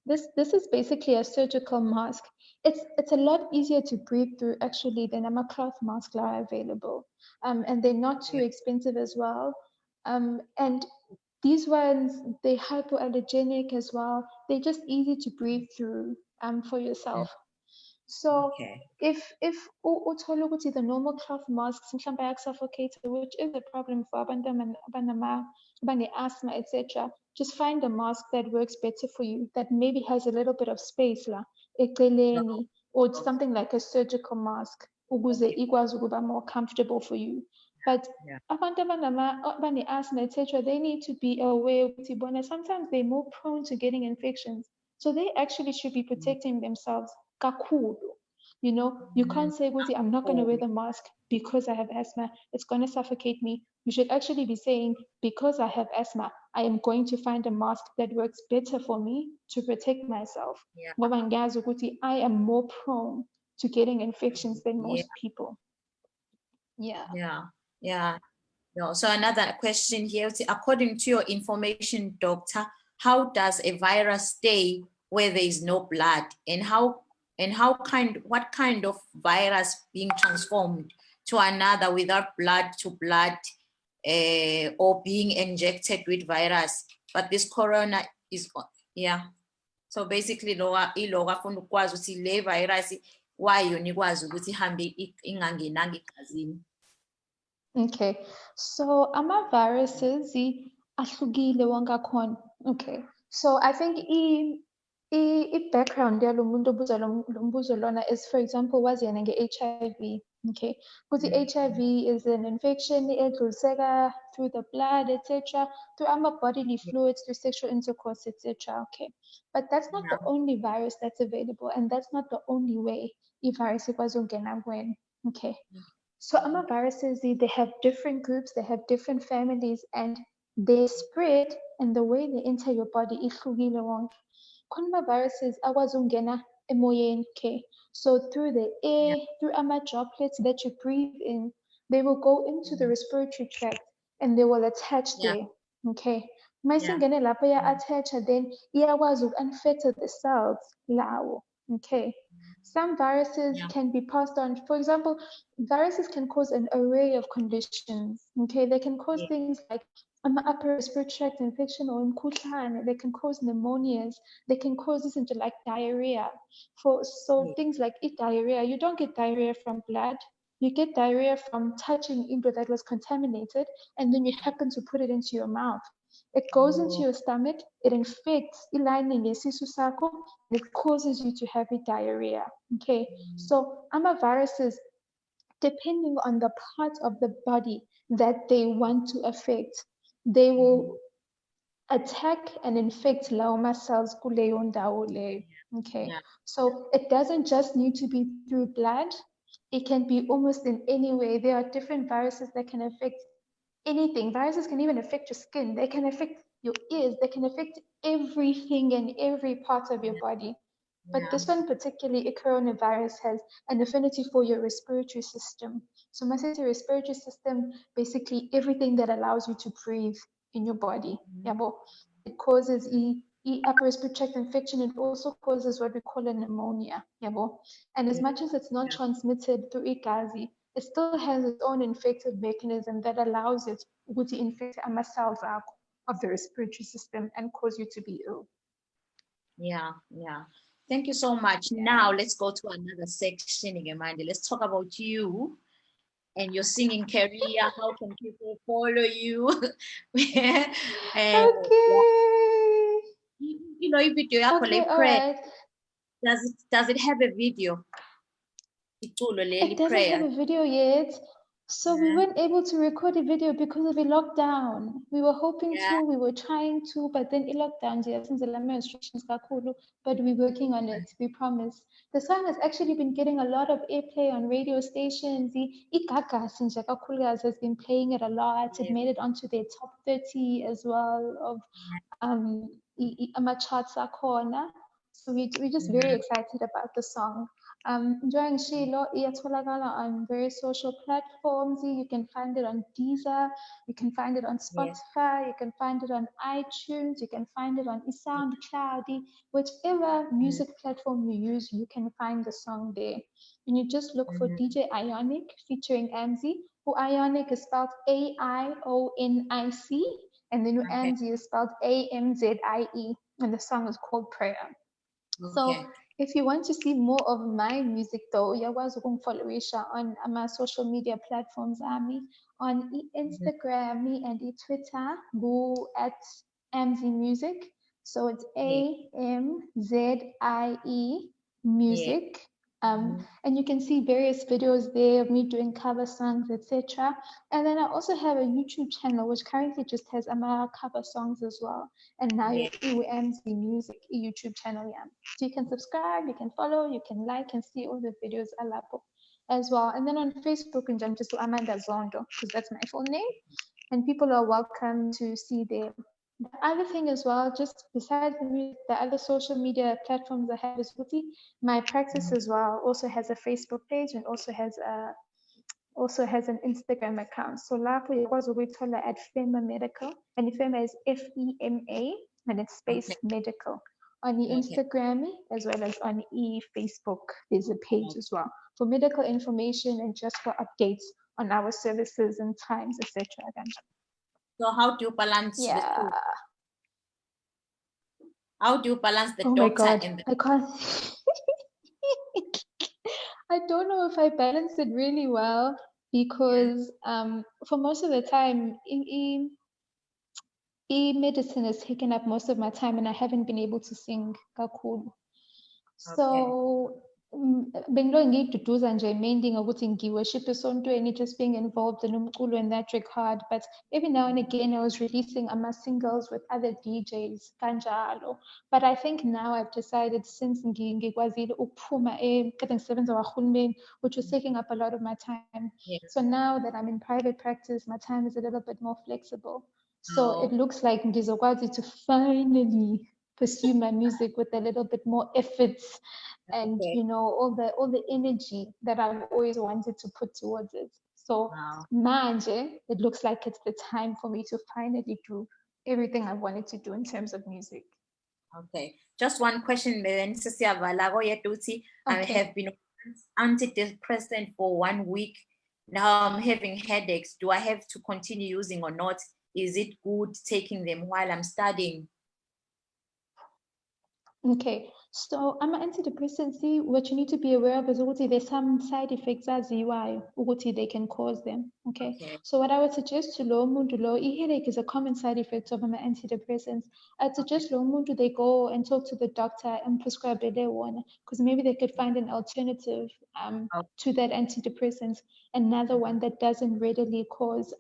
This is basically a surgical mask. It's a lot easier to breathe through actually than a cloth mask that are available. And they're not too expensive as well. And these ones, they're hypoallergenic as well. They're just easy to breathe through for yourself. So if uthola ukuthi the normal cloth masks mhlawumbe ayakusuffocate, which is a problem for abantu abane-asthma, etc., just find a mask that works better for you, that maybe has a little bit of space la eceleni, or something like a surgical mask ukuze ikwazi ukuba more comfortable for you. But abantu abane-asthma, etc., they need to be aware ukuthi bona sometimes they're more prone to getting infections, so they actually should be protecting themselves kakhulu. You know, you can't say, I'm not going to wear the mask because I have asthma, it's going to suffocate me. You should actually be saying, because I have asthma, I am going to find a mask that works better for me to protect myself. I am more prone to getting infections than most people.
No, so another question here, according to your information, doctor, how does a virus stay where there is no blood, and what kind of virus being transformed to another without blood to blood, or being injected with virus? But this corona is, so basically iloga funa ukwazi ukuthi le virus wayo nikwazi ukuthi ihambe ingangenanga egazini.
Okay, so ama-viruses ahlukile wonke akhona. Okay, so I think I-background yalo muntu obuza lo mbuzo lona is, for example, wazi yena nge-HIV. Okay, ukuthi HIV is an infection edluliseka through the blood, etc., through our bodily fluids, through sexual intercourse, etc. Okay, but that's not the only virus that's available, and that's not the only way i-virus ikwazi ukungena kuwena. Okay, so ama-viruses, they have different groups, they have different families, and they spread, and the way they enter your body ihlukile wonke. Viruses akwazi ukungena emoyeni, okay? So through the air, through droplets that you breathe in, they will go into the respiratory tract and they will attach there, okay? Mayisingene lapho attach, then iyakwazi uku-infect the cells lawo, okay? Some viruses can be passed on. For example, viruses can cause an array of conditions, okay? They can cause things like upper respiratory tract infection or umkhuhlane. They can cause pneumonias. They can cause this into like diarrhea. So things like diarrhea, you don't get diarrhea from blood. You get diarrhea from touching into that was contaminated, and then you happen to put it into your mouth. It goes into your stomach, it infects the lining, and it causes you to have diarrhea. Okay, so viruses, depending on the part of the body that they want to affect, they will attack and infect laoma cells kuleyo ndawo leyo. Okay, so it doesn't just need to be through blood. It can be almost in any way. There are different viruses that can affect anything. Viruses can even affect your skin. They can affect your ears. They can affect everything and every part of your body. But this one particularly, a coronavirus, has an affinity for your respiratory system. So my respiratory system, basically everything that allows you to breathe in your body. It causes upper respiratory tract infection. It also causes what we call a pneumonia. And as much as it's not transmitted through igazi, it still has its own infective mechanism that allows it to infect cells of the respiratory system and cause you to be ill.
Thank you so much. Now let's go to another section, Amanda. Let's talk about you and your singing career. How can people follow you? And,
okay.
You know, if video
Okay, all right.
Does it have a video?
It doesn't have a video yet. So we weren't able to record a video because of a lockdown. We were hoping to, we were trying to, but then a lockdown, since the restrictions got cool, but we're working on it, we promise. The song has actually been getting a lot of airplay on radio stations. Ikhathazo has been playing it a lot. It made it onto their top 30 as well of charts corner. So we're just very excited about the song. Enjoying Shilo, iyatholakala on various social platforms. You can find it on Deezer, you can find it on Spotify, you can find it on iTunes, you can find it on SoundCloud, whichever music platform you use, you can find the song there. And you just look for DJ Ionic featuring Amzi, who Ionic is spelled Aionic, and then Amzi is spelled Amzie, and the song is called Prayer. So if you want to see more of my music though, uyakwazi ukungfollowisha on my social media platforms on Instagram and Twitter at Amzie Music. So it's AMZIE Music. And you can see various videos there of me doing cover songs, etc. And then I also have a YouTube channel which currently just has cover songs as well. And now you Amzie Music YouTube channel, So you can subscribe, you can follow, you can like and see all the videos as well. And then on Facebook, and just Amanda Zondo, because that's my full name. And people are welcome to see them. The other thing as well, just besides the music, the other social media platforms I have is my practice as well also has a Facebook page and also has an Instagram account. So lapho yakwazi ukuyithola at Fema Medical, and Fema is FEMA and it's space medical on the Instagram as well as on Facebook. There's a page as well for medical information and just for updates on our services and times, etc.
So how do you balance the two? How do you balance the doctor and the...
I can't. I don't know if I balance it really well because for most of the time, medicine has taken up most of my time and I haven't been able to sing kakhulu. So bengilo ngiyiduduza nje mending ukuthi ngiworship esontweni, just being involved in umculo in that regard. But every now and again I was releasing singles with other DJs kanjalo. But I think now I've decided, since ngikwazile ukuphuma ekade ngisebenza kwahulumeni, which was taking up a lot of my time. So now that I'm in private practice, my time is a little bit more flexible. So it looks like ngizokwazi to finally pursue my music with a little bit more efforts and all the energy that I've always wanted to put towards it. So manje, it looks like it's the time for me to finally do everything I wanted to do in terms of music.
Okay, just one question, then I have been antidepressant for 1 week. Now I'm having headaches. Do I have to continue using or not? Is it good taking them while I'm studying?
Okay, so antidepressants, what you need to be aware of is there's some side effects as they can cause them. Okay? So what I would suggest to low mood, headache is a common side effect of antidepressants. I'd suggest low mood they go and talk to the doctor and prescribe one, because maybe they could find an alternative to that antidepressant, another one that doesn't readily cause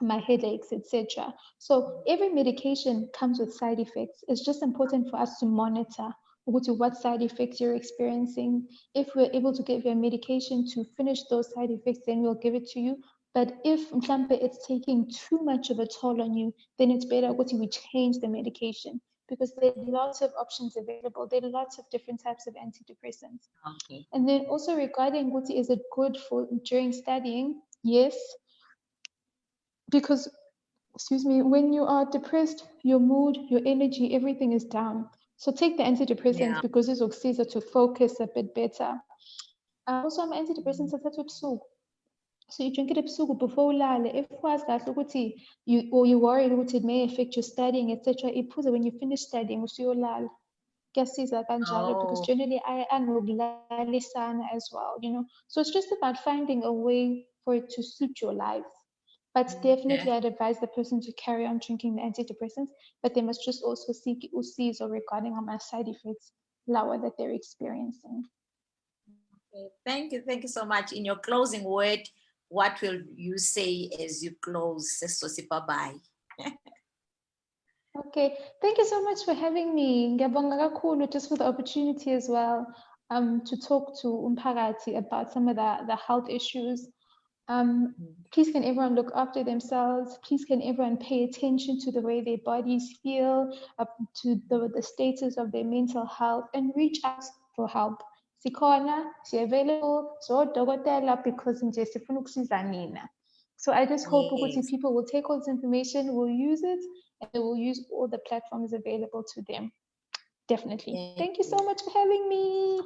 my headaches, etc. So every medication comes with side effects. It's just important for us to monitor what side effects you're experiencing. If we're able to give you a medication to finish those side effects, then we'll give it to you. But if it's taking too much of a toll on you, then it's better we change the medication, because there are lots of options available. There are lots of different types of antidepressants. And then also regarding is it good for during studying? Yes. Because, when you are depressed, your mood, your energy, everything is down. So take the antidepressants because it's oxiza to focus a bit better. Also, antidepressants are ebusuku. So you drink it ebusuku before ulale. If you're worried it may affect your studying, etc., iphuze when you finish studying usuyolala. Kuyasiza kanjalo because generally anokulalisana as well, So it's just about finding a way for it to suit your life. But definitely I'd advise the person to carry on drinking the antidepressants, but they must just also seek usizo regarding my side effects that they're experiencing.
Okay, thank you so much. In your closing word, what will you say as you close? Bye.
Okay, thank you so much for having me. Ngiyabonga kakhulu just for the opportunity as well to talk to umphakathi about some of the health issues. Please can everyone look after themselves. Please can everyone pay attention to the way their bodies feel, up to the status of their mental health, and reach out for help. Sikhona, available, so dokotela because nje sifuna ukusiza nina. So I just hope people will take all this information, will use it, and they will use all the platforms available to them. Definitely. Thank you so much for having me.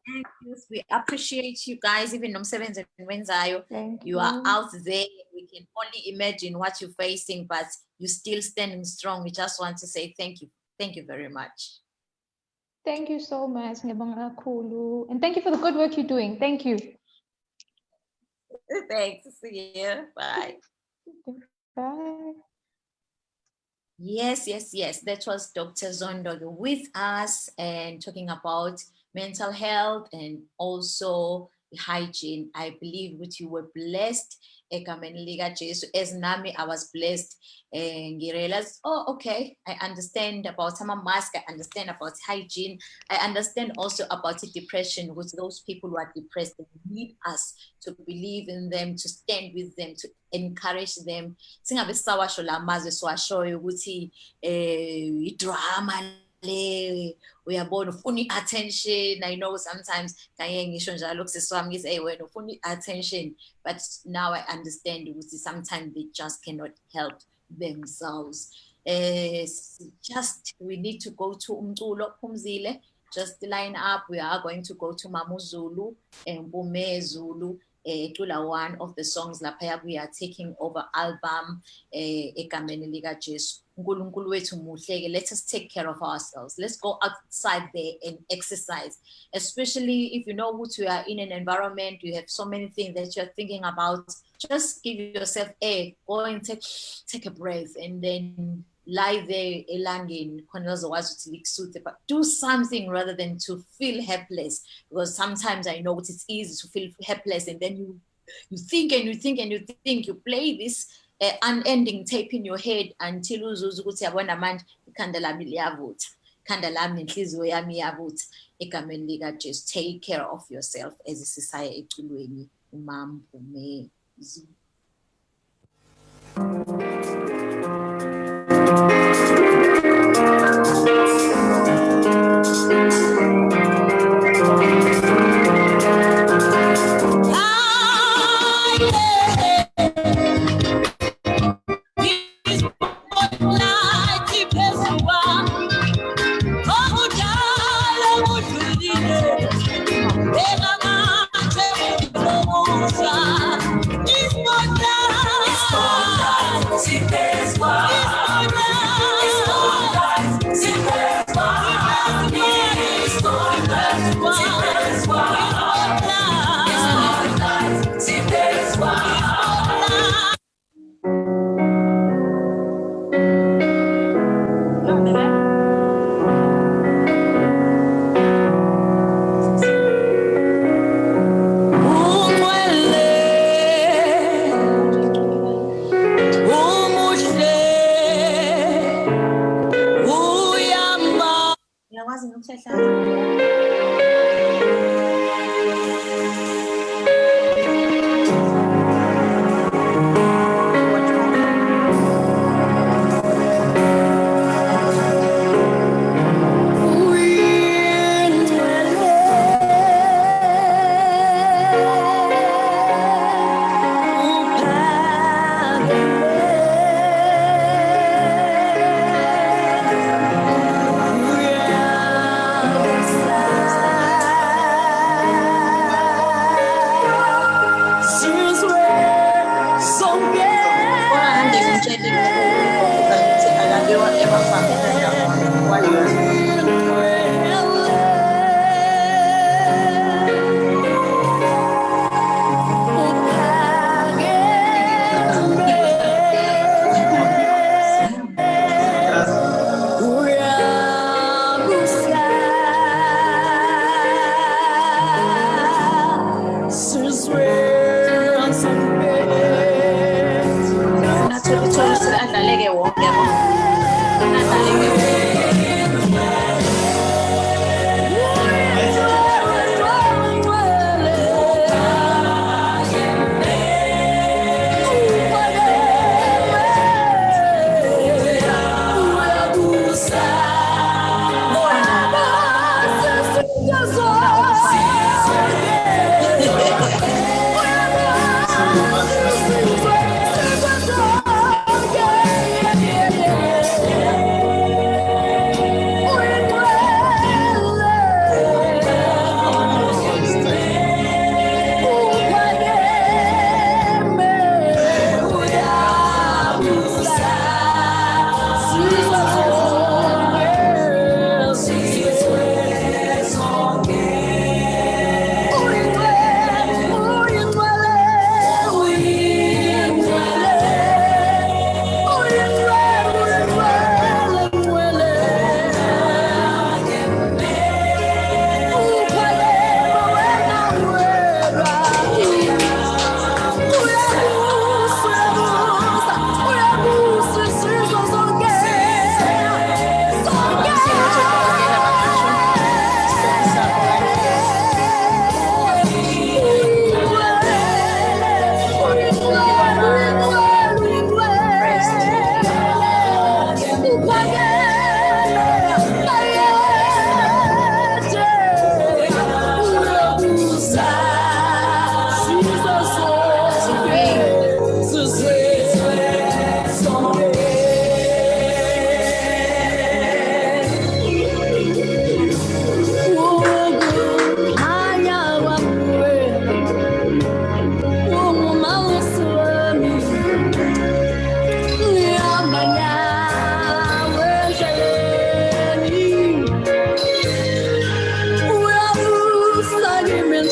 Thank you. We appreciate you guys, even Nomsebenzi Wenzayo. You are out there. We can only imagine what you're facing, but you're still standing strong. We just want to say thank you. Thank you very much.
Thank you so much, and thank you for the good work you're doing. Thank you.
Thanks. See you. Bye.
Bye.
Yes. That was Dr. Zondo with us and talking about mental health and also hygiene. I believe that you were blessed. As Nami, I was blessed and I realized, okay, I understand about some mask, I understand about hygiene, I understand also about depression, with those people who are depressed. They need us to believe in them, to stand with them, to encourage them. Singabe sawasho lamazwe siwashoyo ukuthi drama uyabona ufuna attention. I know sometimes kaye ngisho njalo kuseswami ngithi hey wena ufuna attention, but now I understand ukuthi sometimes they just cannot help themselves. Just we need to go to umculo phumzile, just line up. We are going to go to Mamuzulu and Bume Zulu. one of the songs lapha we are taking over album egameni lika Jesu. uNkulunkulu wethu muhle, let us take care of ourselves. Let's go outside there and exercise, especially if you know what you are in an environment, you have so many things that you're thinking about. Just give yourself go and take a breath and then lie there elangeni, but do something rather than to feel helpless, because sometimes I know it's easy to feel helpless, and then you think and you think and you think, you play this unending tape in your head until uzuza ukuthi yabona manje ikhanda lami liyavutha, ikhanda lami nenhliziyo yami iyavutha. Egameni lika Jesu, take care of yourself as isisaya eculweni uMamvumezi.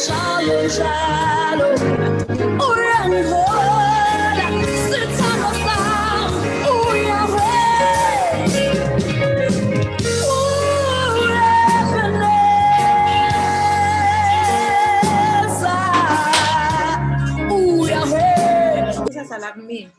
Shalom, shalom. Uyangihola, sithando sami, Uyahweh. Uyabeneza, Uyahweh.
Usasala kumina.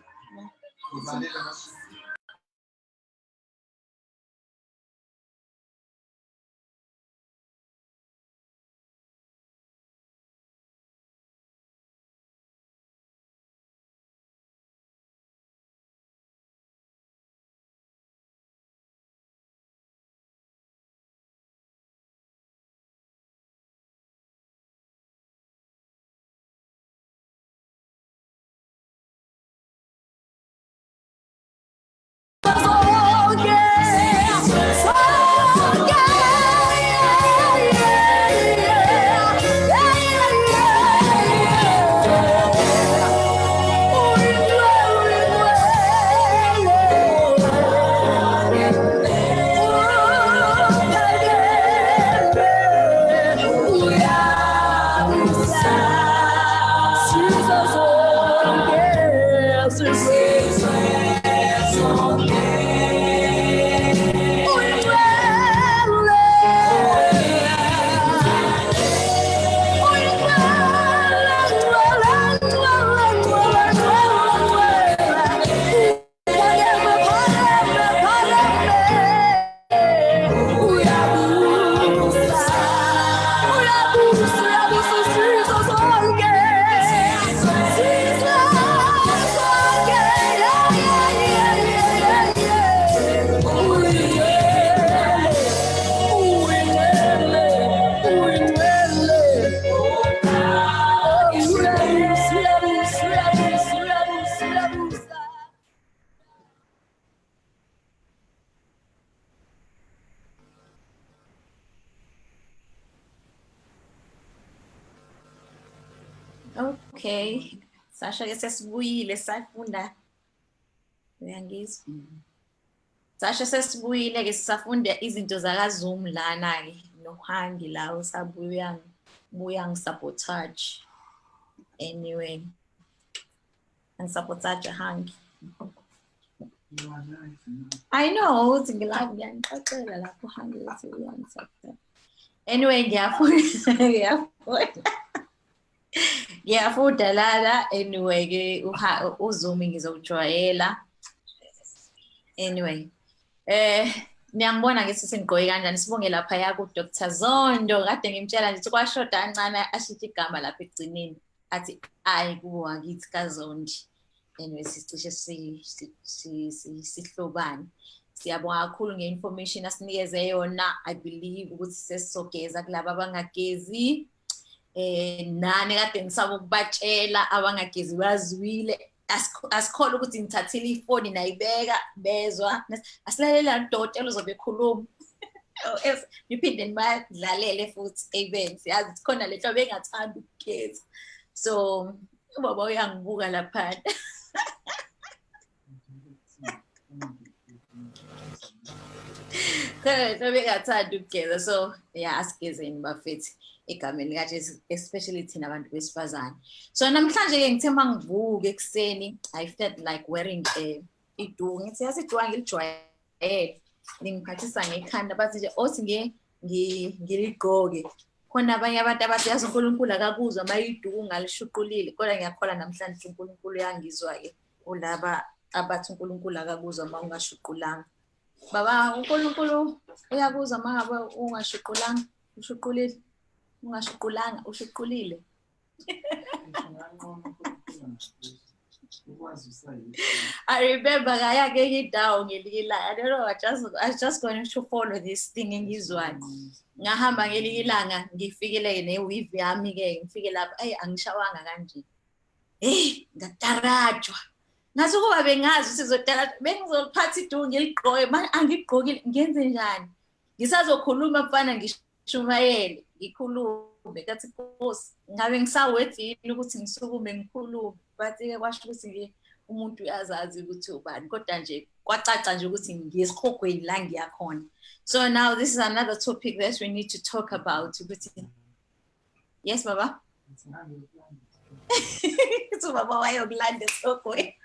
Okay, Sasha ke sesibuyile safunda. Uyangizwa? Sasha sesibuyile ke sisafunda izinto zakaZoom lana ke nohangi la usabuya ngisabotage. Anyway, ngisabotage hangi. I know uthi ngilive ngiyangixoxela lapho hangi uthi uyangisabotage. Anyway, ngiyafunda. Ngiyafunda lana anyway ke uZoom ngizowujwayela. Anyway, niyangibona ke sisingqoyi kanjani sibonge lapha ya ku Dr. Zondo kade ngimtshela nje kwashoda kancane ashithi igama lapha egcineni athi ayi kuwa kithi kaZondi. Anyway sicishe sihlobane. Siyabonga kakhulu ngeinformation asinikeze yona. I believe ukuthi sesizogeza kulabo abangagezi. Nani kade ngisaba ukubatshela abangagezi bazwile asikholwa ukuthi ngithathile ifoni nayibeka bezwa asilalela dotela uzobe ekhuluma niphinde nibadlalele futhi events yazi khona le nto bengathanda ukugeza so ubaba uyangibuka lapha khona nto bengathanda ukugeza so yeah asigezeni bafethi egameni likaJesu especially thina abantu besifazane so namhlanje ke ngithe mangivuka ekseni I felt like wearing iduku ngithi yaziduku ngilijwayele ngiphathisa ngekhanda bathi nje othi ngiligqoke khona abanye abantu abathi yazi uNkulunkulu akakuzwa mayiduku ngalishuqulile kodwa ngiyakhola namhlanje uNkulunkulu uyangizwa ke ulaba abathi uNkulunkulu akakuzwa mawungashuqulanga baba uNkulunkulu uyakuzwa mangabe ungashuqulanga ushuqulile ungashuqulanga ushuqulile I remember ngaya ke indawo ngelikila I don't know I just going to follow this thing engizwayo ngahamba ngelikilanga ngifikele neweave yami ke ngifike lapha angishawanga kanje ngatarajwa ngathi kuba bengazi sizodala bengizophatha iduku ngiligqoke manje angigqokile ngenze njani ngisazokhuluma mfana ngishumayele ngikhulume kathi Nkosi ngabe ngisawedini ukuthi ngisukume ngikhulume bathi ke kwasho ukuthi ke umuntu uyazazi ukuthi ubani kodwa nje kwacaca nje ukuthi ngiyesikhogweni la ngiyakhona so now this is another topic that we need to talk about ukuthi Yes, Baba. So Baba wayokulanda sokwe.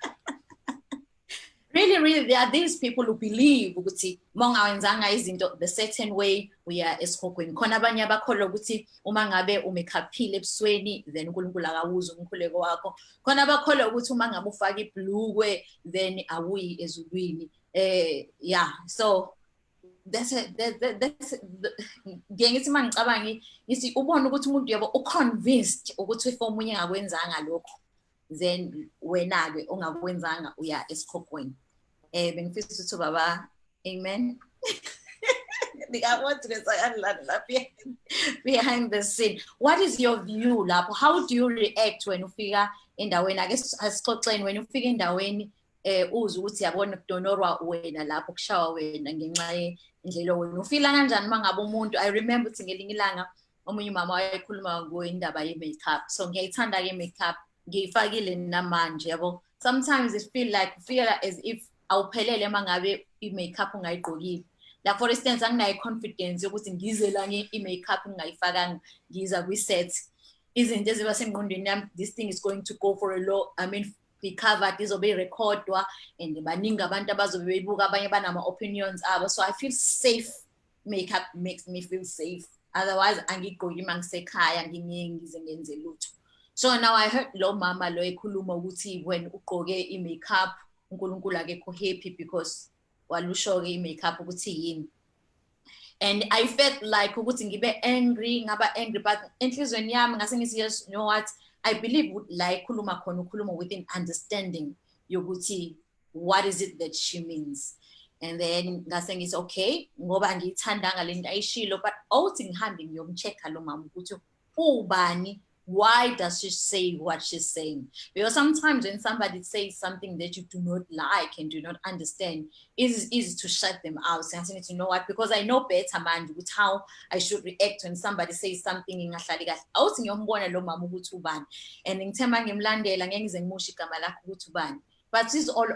Really, there are these people who believe ukuthi mongawenzanga izinto the certain way we are esikhokweni. Khona abanye abakholwa ukuthi uma ngabe umekhaphile ebusweni then uNkulunkulu akawuza umkhuleko wakho. Khona abakholwa ukuthi uma ngabe ufaka ibhlukwe then awuyi ezulwini. Yeah, so that's ngiyengithi mangicabanga ngithi ubona ukuthi umuntu yabo uconvinced ukuthi if omunye ngakwenzanga lokho then wena ke ongakwenzanga uya esikhokweni. Bengifisa ukuthi baba amen. I want to say behind the scene. What is your view lapho? How do you react when ufika endaweni? I guess asixoxeni when ufika endaweni uza ukuthi yabona kudonorwa wena lapho kushawa wena ngenxa indlela wena ufila kanjani mangabe umuntu. I remember ukuthi ngelinye ilanga omunye mama wayekhuluma ngoindaba ye makeup. So ngiyayithanda ke makeup. Ngiyifakile namanje yabo. Sometimes it feel as if awuphelele mangabe i-makeup ungayigqokile. Like for instance anginayo confidence yokuthi ngize la i-makeup ngayifakanga ngiza kwi-set. Izinto eziba sengqondweni yami, this thing is going to go for a low, be covered, izobe recordwa and baningi abantu abazobe beyibuka abanye banama opinions abo. So I feel safe. Makeup makes me feel safe. Otherwise angigqoki mangisekhaya ngize ngenze lutho. So now I heard lo mama lo ekhuluma ukuthi when ugqoke i-makeup uNkulunkulu akekho happy because walusho ke i-makeup ukuthi yini. And I felt like ukuthi ngibe angry, ngaba angry, but enhlizweni yami ngase ngithi yes, you know what, I believe like khuluma khona ukhuluma within understanding yokuthi what is it that she means. And then ngase ngithi okay ngoba ngiyithandanga lento ayishilo, but awuthi ngihambe ngiyomchecka lo mama ukuthi ubani. Why does she say what she's saying? Because sometimes when somebody says something that you do not like and do not understand, it is easy to shut them out. So I think, you know what? Because I know better, man, with how I should react when somebody says something in and in but she's all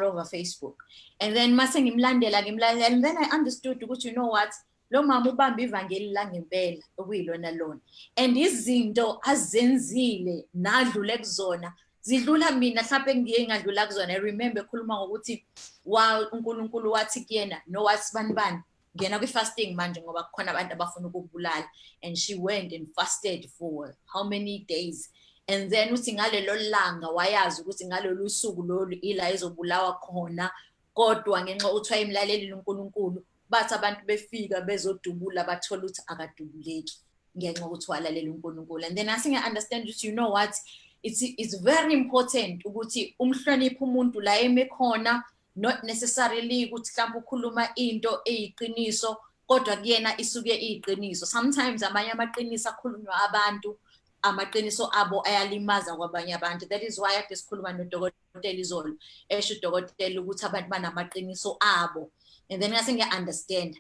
over Facebook. And then and then I understood, you know what? Lo mama ubamba ivangeli la ngempela okuyilona lona, and izinto azenzile nadlule kuzona zidlula mina mhlawumbe ngiye ngadlula kuzona. I remember ekhuluma ngokuthi wa uNkulunkulu wathi kuyena no wathi bani ngena kwi fasting manje ngoba kukhona abantu abafuna ukubulala, and she went and fasted for how many days, and then uthi ngalelo langa wayazi ukuthi ngalolu suku lolu ila izobulawa khona, kodwa ngenxa uthi wayemlaleli uNkulunkulu bathi abantu befika bezodubula bathola ukuthi akadubuleki ngenxa ukuthi walalela uNkulunkulu. And then I think I understand that, you know what, it's very important ukuthi umhloniphe umuntu la emekhona, not necessarily ukuthi mhlawumbe ukhuluma into eyiqiniso kodwa kuyena isuke iyiqiniso. Sometimes amanye amaqiniso akhulunywa abantu amaqiniso abo ayalimaza kwabanye abantu. That is why ade sikhuluma noDokotela Izolo esho uDokotela ukuthi abantu banamaqiniso abo. And then I think I understand.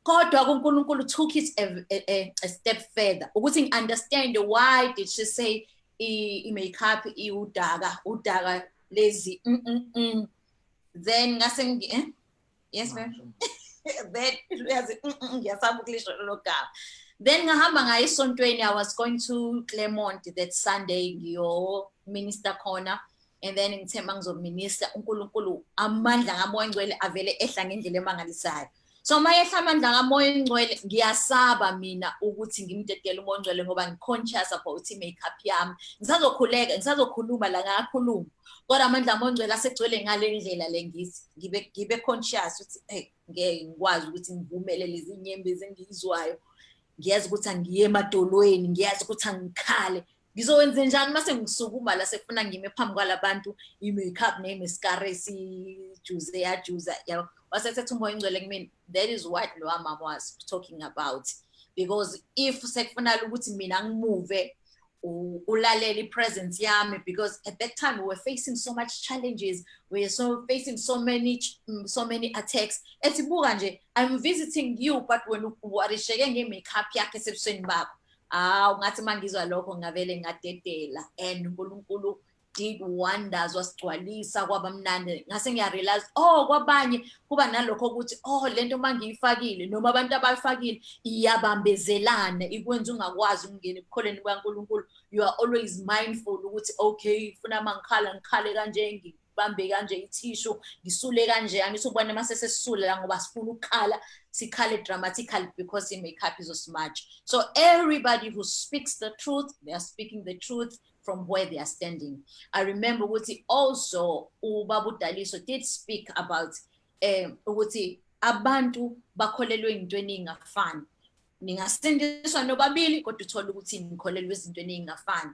Kodwa uNkulunkulu took it a step further. Ukuthi understand why did she say i-makeup udaka lazy. Then ngase yes ma'am. Then ngiyasaba ukulisho lo gama. Then ngahamba ngayo esontweni. I was going to Claremont that Sunday ngiyo minister khona. And then ngithemba ngizominister uNkulunkulu amandla kaMoya Ngcwele avele ehla ngendlela emangalisayo. So mayehla amandla kaMoya Ngcwele ngiyasaba mina ukuthi ngimdedele uMoya Ngcwele ngoba ngiconscious about i-makeup yami. Ngisazokhuluma la ngakhuluma. Kodwa amandla kaMoya Ngcwele asegcwele ngale ndlela le ngibe conscious ukuthi hey ngeke ngikwazi ukuthi ngivumele lezi inyembezi engizizwayo. Ngiyazi ukuthi angiye emadolweni, ngiyazi ukuthi angikhale. Ngizowenza njani mase ngisukuma la sekufuna ngime phambi kwalabantu i-makeup ne-mascara sijuze yajuza yabo. Wasesethi uMoya Ngcwele kumina, that is what lo mama was talking about. Because if sekufuna ukuthi mina ngimove ulalele i-presence yami, because at that time we were facing so much challenges, we were facing so many attacks. Etibuka nje, I'm visiting you, but when warisheke nge-makeup yakhe sebusweni bakho, ungathi mangizwa lokho ngavele ngadedela, and uNkulunkulu did wonders, wasigcwalisa kwaba mnandi. Ngase ngiyarealize kwabanye kuba nalokho ukuthi lento mangiyifakile noma abantu abayifakile iyabambezelana ikwenza ungakwazi ukungena ebukholeni bukaNkulunkulu. You are always mindful ukuthi okay ufuna mangikhala ngikhale kanje ngibambe kanje ithishu ngisule kanje angithi ubone mase sesisule la ngoba sifuna ukukhala sikhale dramatically because i-makeup izosmudge. So everybody who speaks the truth, they are speaking the truth from where they are standing. I remember ukuthi also uBaba uDaliso did speak about ukuthi abantu bakholelwe ezintweni ezingafani. Ningasindiswa nobabili kodwa uthola ukuthi nikholelwe ezintweni ezingafani.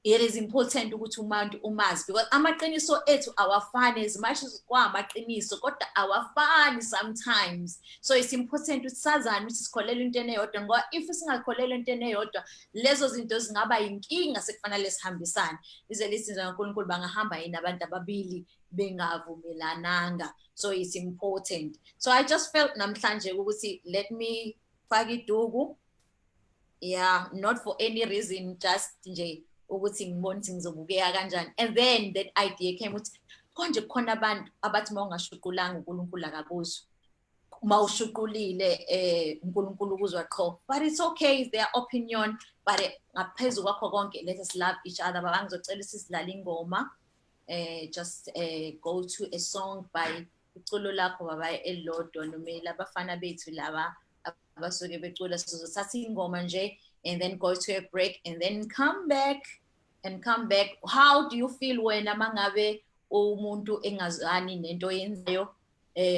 It is important ukuthi umuntu umazi because amaqiniso ethu awafani as much as kwamaqiniso kodwa awafani sometimes. So it's important ukuthi sazane ukuthi sikholelwe into eyodwa ngoba if singakholelwe into eyodwa lezo zinto zingaba inkinga sekufanele sihambisane. Ize lezi zinto kaNkulunkulu bangahamba yini abantu ababili bengavumelananga. So it's important. So I just felt namhlanje ukuthi let me fake iduku. Yeah, not for any reason, just nje ukuthi ngibone ukuthi ngizobukeka kanjani. And then that idea came ukuthi konje khona abantu abathi mawungashuqulanga uNkulunkulu akabuzwa. Mawushuqulile uNkulunkulu ukuzwa qho. But it's okay, it's their opinion. But ngaphezulu kwakho konke let us love each other. Baba ngizocela sisilala ingoma. Just go to a song by iculo lakho baba elilodwa noma labafana bethu laba abasuke becula sizothatha ingoma nje and then go to a break and then come back. How do you feel when amangabe umuntu engazani nento yenzayo?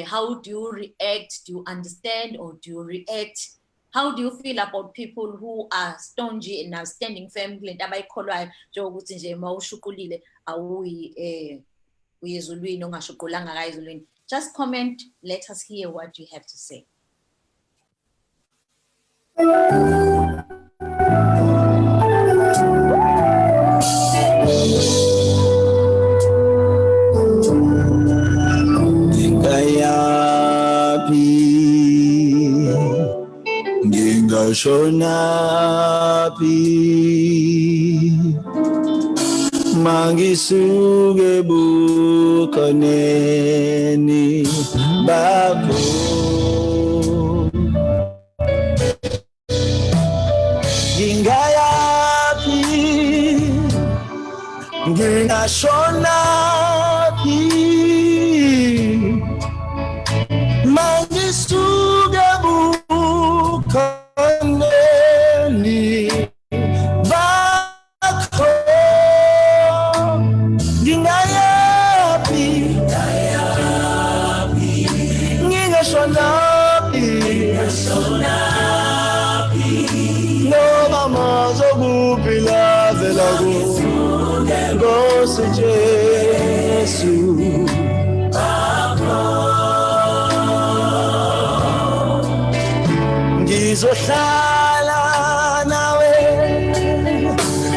How do you react? Do you understand or do you react? How do you feel about people who are stodgy and are standing firm kule nto abayikholwayo njengokuthi nje mawushuqulile awuyi uyezulwini ongashuqulanga kayezulwini? Just comment, let us hear what you have to say.
Shonapi mangisuge bukaneni babo gingayapi gingashonapi mangisuge bukaneni bako gingayapi ngingashonapi noma mazokupila velago Ngose Jesu ngizohlala nawe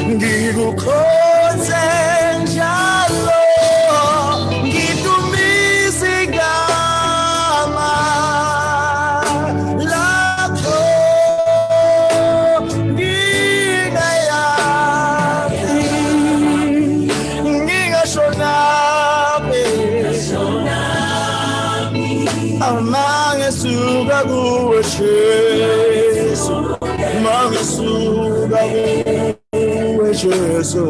ngikukhonze njalo ngidumise igama lakho ngingayazi ngingashonapi amangesuka kuwe Jesu mangesuka kuwe Jesu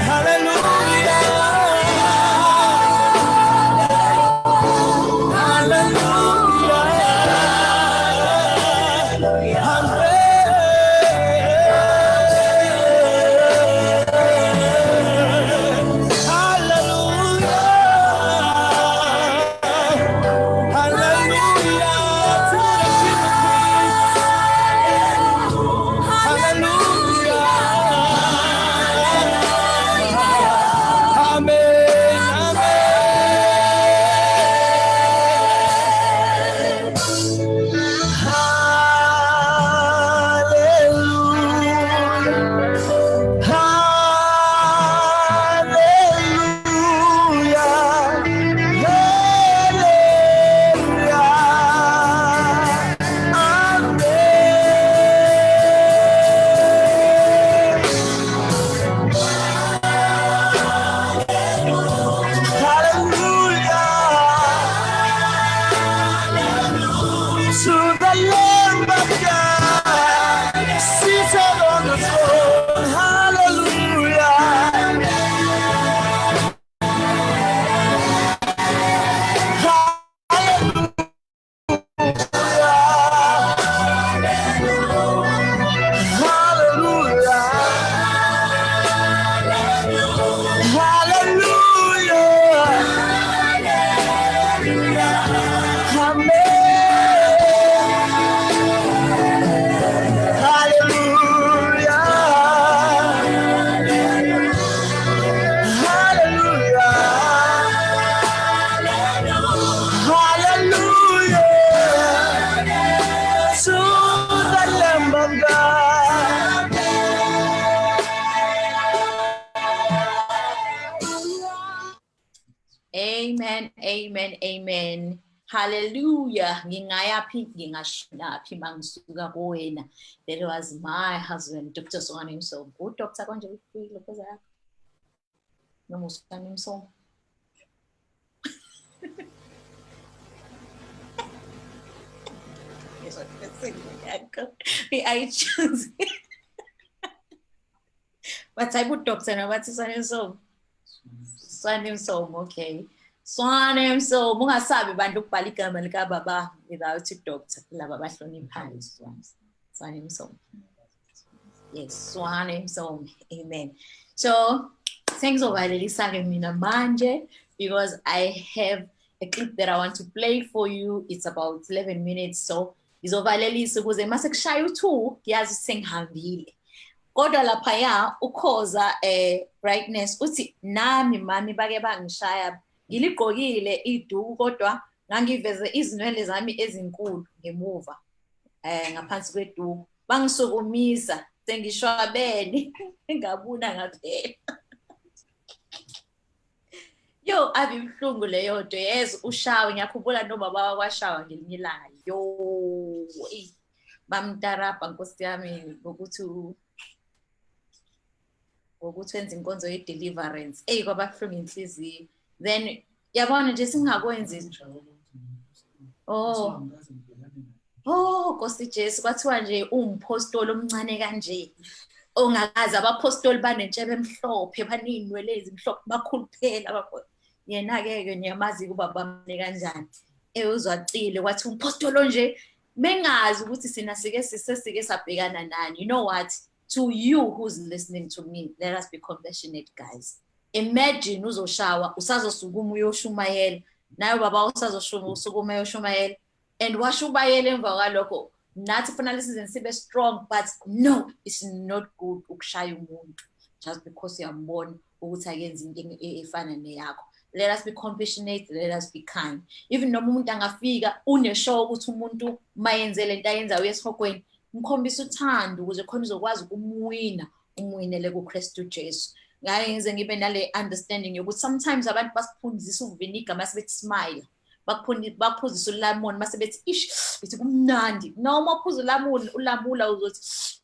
Hallelujah.
Amen, amen, amen. Hallelujah. Ngingayaphi ngingashilaphi mangisuka kuwena. That was my husband, Dr. Swan himself. Dr. konje uphile pheza yakho. Noma usani himself. Yes, I choose. What type of doctor na what is himself? Swan himself, okay. Swan himself, mungasabi bantu ukubhala igama lika baba without a doctor. Laba bahloniphayo Swan himself. Yes, Swan himself. Amen. So, thanks over mina manje because I have a clip that I want to play for you. It's about 11 minutes. So, izovalelisa ukuze mase kushaya u2 ngiyazi sengihambile. Kodwa laphaya ukhoza brightness uthi nami mami bake bangishaya ngiligqokile iduku kodwa ngangiveze izinwele zami ezinkulu ngemuva ngaphansi kweduku bangisukumisa sengishwabene ngabuna ngaphela. Yo abibhlungu leyo nto yes ushawe ngiyakhumbula nobaba wakwashawa ngelinye ilanga yo bamtarapha nkosi yami ngokuthi wenza inkonzo ye-deliverance kwabahluka inhliziyo then yabona nje singakwenzi Nkosi Jesu kwathiwa nje umpostoli omncane kanje ongakazi abapostoli banentshebe emhlophe baninwele ezimhlophe bakhuluphela yena-ke ngiyamazi kuba bamne kanjani uzwacile kwathi umpostoli nje bengazi ukuthi sina sike sabhekana nani. You know what? To you who's listening to me, let us be compassionate, guys. Imagine uzoshawa usazosukuma uyoshumayela nayo baba usazosukuma uyoshumayela and washumayela emva kwalokho nathi fanele sibe strong, but no, it's not good ukushaya umuntu just because uyambona ukuthi ayenza into efana neyakho. Let us be compassionate, let us be kind. Even noma umuntu angafika uneshow ukuthi umuntu mayenzele into ayenza uyesihokweni mkhombisa uthando ukuze khona uzokwazi umwinele kuKristu Jesu. Ngayenze ngibe nale understanding yokuthi sometimes abantu basiphunzisa ukuvina mase bethi smile. Baphuzisa ulamuni mase bethi ish bithi kumnandi. Noma uphuza ulamula uzothi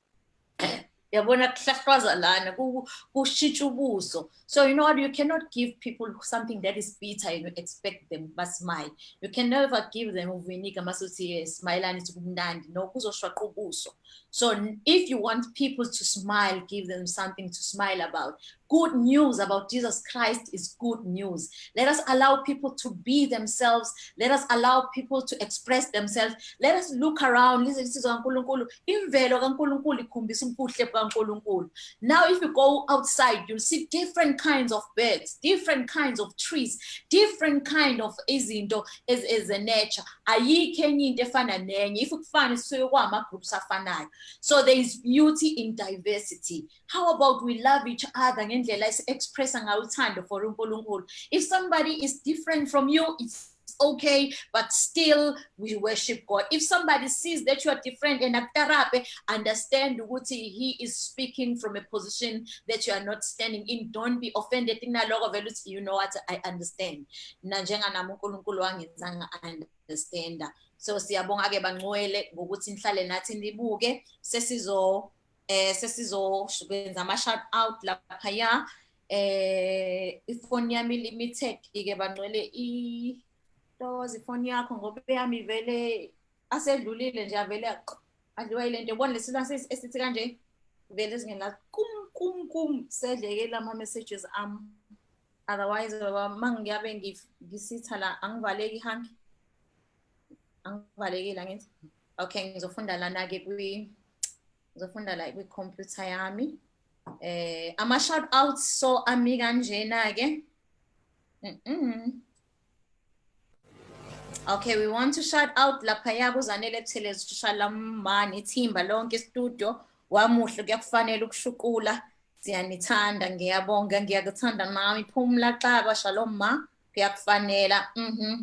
yabona kuhlahlaza lana kushintsha ubuso. So you know what, you cannot give people something that is bitter and you expect them to smile. You can never give them uvinika masuthi smile and it's kumnandi no kuzoshwaqa ubuso. So if you want people to smile, give them something to smile about. Good news about Jesus Christ is good news. Let us allow people to be themselves. Let us allow people to express themselves. Let us look around. Listen, this is kaNkulunkulu. Imvelo kaNkulunkulu ikhombisa ubuhle kaNkulunkulu. Now if you go outside, you'll see different kinds of birds, different kinds of trees, different kind of izinto as a nature. Ayikho enye into efana nenye. If ukufana suke kwama groups afanayo. So there is beauty in diversity. How about we love each other ngendlela express ngayo uthando for uNkulunkulu? If somebody is different from you, it's okay, but still we worship God. If somebody sees that you are different and akutarape, understand ukuthi he is speaking from a position that you are not standing in. Don't be offended. You know what, I understand. Na njenga nami uNkulunkulu wangenzanga understand. So siyabonga ke bangcwele ngokuthi nihlale nathi nibuke sesizo kwenza ama shout out lapha ifoni yami limited ke bangcwele ifoni yakho ngoba yami vele asedlulile nje avele adliwa ile nto ubona lesina esithi kanje vele singena kum sedlekela ama messages otherwise mangiyabe ngisitha la angivaleki hangi angivalekile ngithi okay ngizofunda lana ke ngizofunda la kwi-computer yami ama shout outs so ami kanjena ke okay, we want to shout out laphaya kuzanele Buthelezi Shalamani Thimba lonke studio wamuhle kuyakufanele ukushukula siyanithanda ngiyabonga ngiyakuthanda nami Phumla Xaba Shalom ma kuyakufanela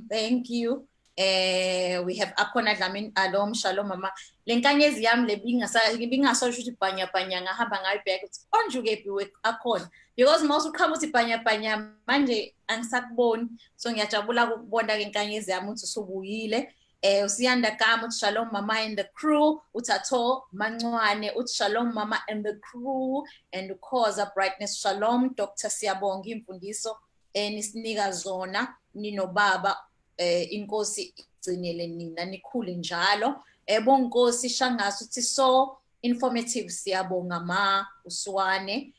thank you We have akhona Dlamini Alom Shalom mama. Lenkanyezi yami lebingasasho ukuthi bhanya ngahamba ngayibheka ukuthi onjuke phi akhona because mawusu uqhamuka uthi bhanya manje angisakuboni so ngiyajabula ukubona ke inkanyezi yami ukuthi usubuyile. Usiyanda Kama uthi shalom mama and the crew, Utato Mancwane uthi shalom mama and the crew, and Ukhoza Brightness shalom Dr. Siyabonga imfundiso nisinika zona nino baba inkosi igcinele nina nikhule njalo. Bonkosi Shangasu uthi so informative siyabonga ma uswane.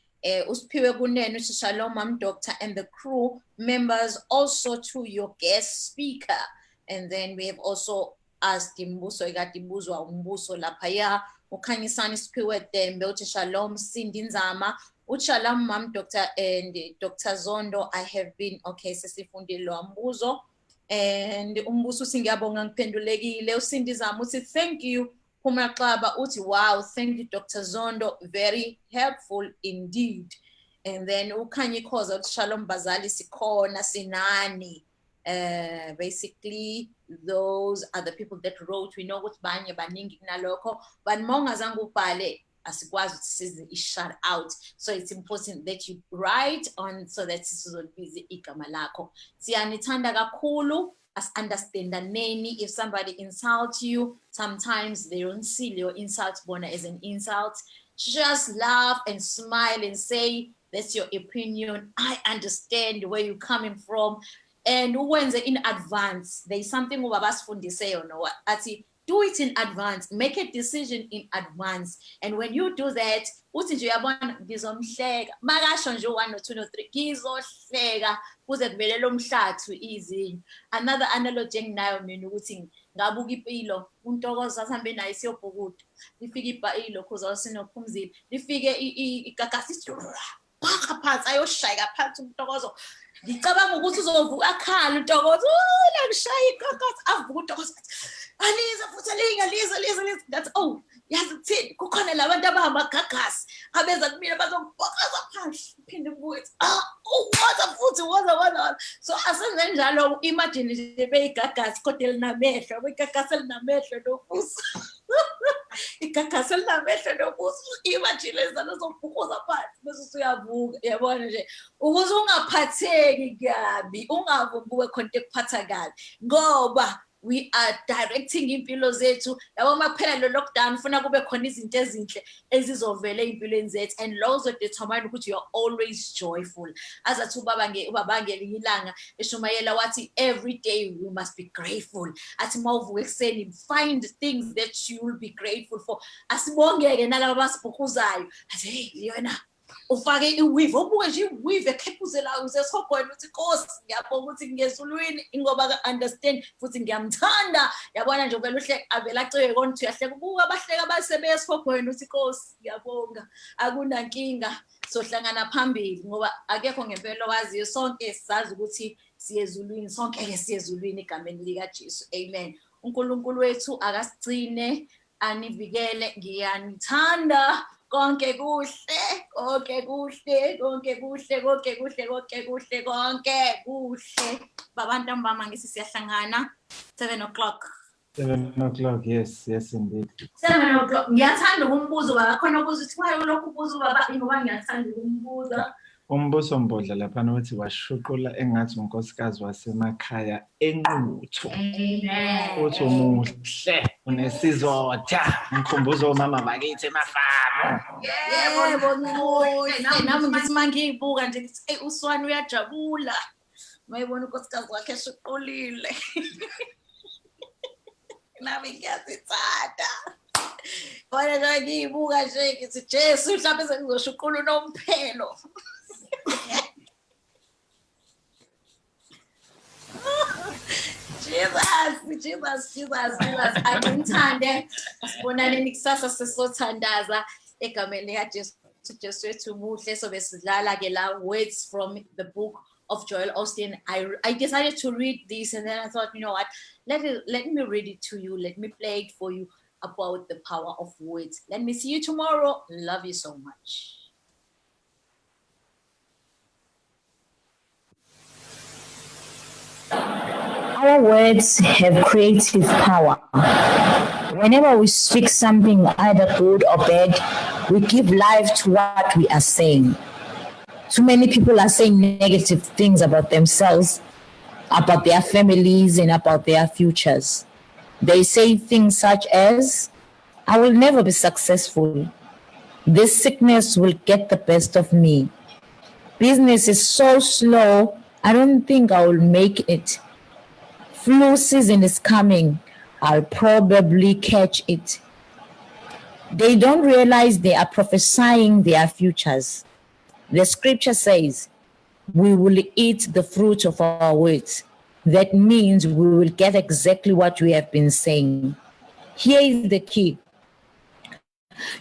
Usphiwe kunene uthi shalom mam Doctor and the crew members, also to your guest speaker. And then we have also asked Imbuso Igatimbuzwa Umbuso Lapaya, Ukanyisani Spiwe Dembe, uthi shalom Cindy Nzama, shalom mam Dr. and Dr. Zondo. I have been okay sesifundile Umbuzo. And Umbuso singiyabonga ngiphendulekile. Ucindy Nzama uthi thank you Kumaxaba uthi wow, thank you Dr. Zondo, very helpful indeed. And then Ukanyikoza uthi shalom Bazali sikhona sinani. Basically those are the people that wrote. We know what banye baningi naloko, but monga zangu pale asikwazi ukuthi i-shout out, so it's important that you write on so that sizolbiza igama lakho. Siyanithanda kakhulu, as understand neni. If somebody insults you, sometimes they don't see your insult bona as an insult. Just laugh and smile and say that's your opinion, I understand where you're coming from. And when in advance, there's something say or no, do it in advance, make a decision in advance. And when you do that, another analogy now ukuthi ngabuka ipilo untokoza sambe nayo siyobhukuda lifike ipilo kuze wasinophumzile lifike igagasi phaka phansi ayoshaya phansi umtokozo. Ngicabanga ukuthi uzovuka akhala uNtokozo la ngishaya igagasi avuka uNtokozo aliza futhi aliza that's oh yazi uthini kukhona labantu abahamba gagasi abeza kumina bazongibhokaza phansi phinde buthi waza so asenze njalo. Imagine nje beyigagasi kodwa elinamehlo igagasi elinamehlo nobuso igagasi elinamehlo nobuso. Imagine lezana zobhukuza phansi bese usuyavuka yabona nje ukuze ungaphatheki kabi ungavumbuke khona ekuphatha kabi ngoba we are directing impilo zethu. Yabo makuphela lo lockdown ufuna kube khona izinto ezinhle ezizovela empilweni zethu, and laws of determine ukuthi you are always joyful. Azathi ubaba ngelinye ilanga eshumayela wathi every day we must be grateful. Athi mawuvuka ekseni find things that you will be grateful for. Asibongeke nalabo basibhukuzayo athi hey yona ufake iweave obuke nje iweave ekhephuzela usesogwena uthi Nkosi ngiyabonga ukuthi ngiyezulwini ingoba understand futhi ngiyamthanda. Yabona nje uvela uhle avela aceke konke uyahleka ubuka abahleka basebesogwena uthi Nkosi ngiyabonga akunankinga sohlangana phambili ngoba akekho ngempela owaziyo. Sonke sizazi ukuthi siyezulwini, sonke ke siyezulwini egameni lika Jesu. Amen. uNkulunkulu wethu akasigcine anivikele. Ngiyanithanda. Konke kuhle babantu mbama ngisi siyahlangana 7 o'clock.
7 o'clock, yes indeed.
7 o'clock. Ngiyathanda ukumbuza baba khona ukuthi why ulokhu ubuza baba ngoba ngiyathanda ukumbuza.
Umbuso mbodla lapha nokuthi washuqula engathi unkosikazi wasemakhaya enquthu.
Amen.
Uthi umuhle unesizotha ngikhumbuza omama bakithi emafamu.
Yebo nami ngithi mangiyibuka nje ngithi uswani uyajabula mayibona unkosikazi wakhe eshuqulile. Nami ngiyazithanda. Bona nje ngiyibuka nje ngithi Jesu mhlawumbe sengizoshuqula unomphelo. Jesus. Angithande sibonane nikusasa sesothandaza egameni lika Jesu wethu muhle. So besidlala ke la words from the book of Joel Osteen. I decided to read this and then I thought, you know what, let me read it to you, let me play it for you about the power of words. Let me see you tomorrow. Love you so much.
Our words have creative power. Whenever we speak something either good or bad, we give life to what we are saying. Too many people are saying negative things about themselves, about their families, and about their futures. They say things such as, I will never be successful. This sickness will get the best of me. Business is so slow, I don't think I will make it. Flu season is coming, I'll probably catch it. They don't realize they are prophesying their futures. The scripture says, we will eat the fruit of our words. That means we will get exactly what we have been saying. Here is the key.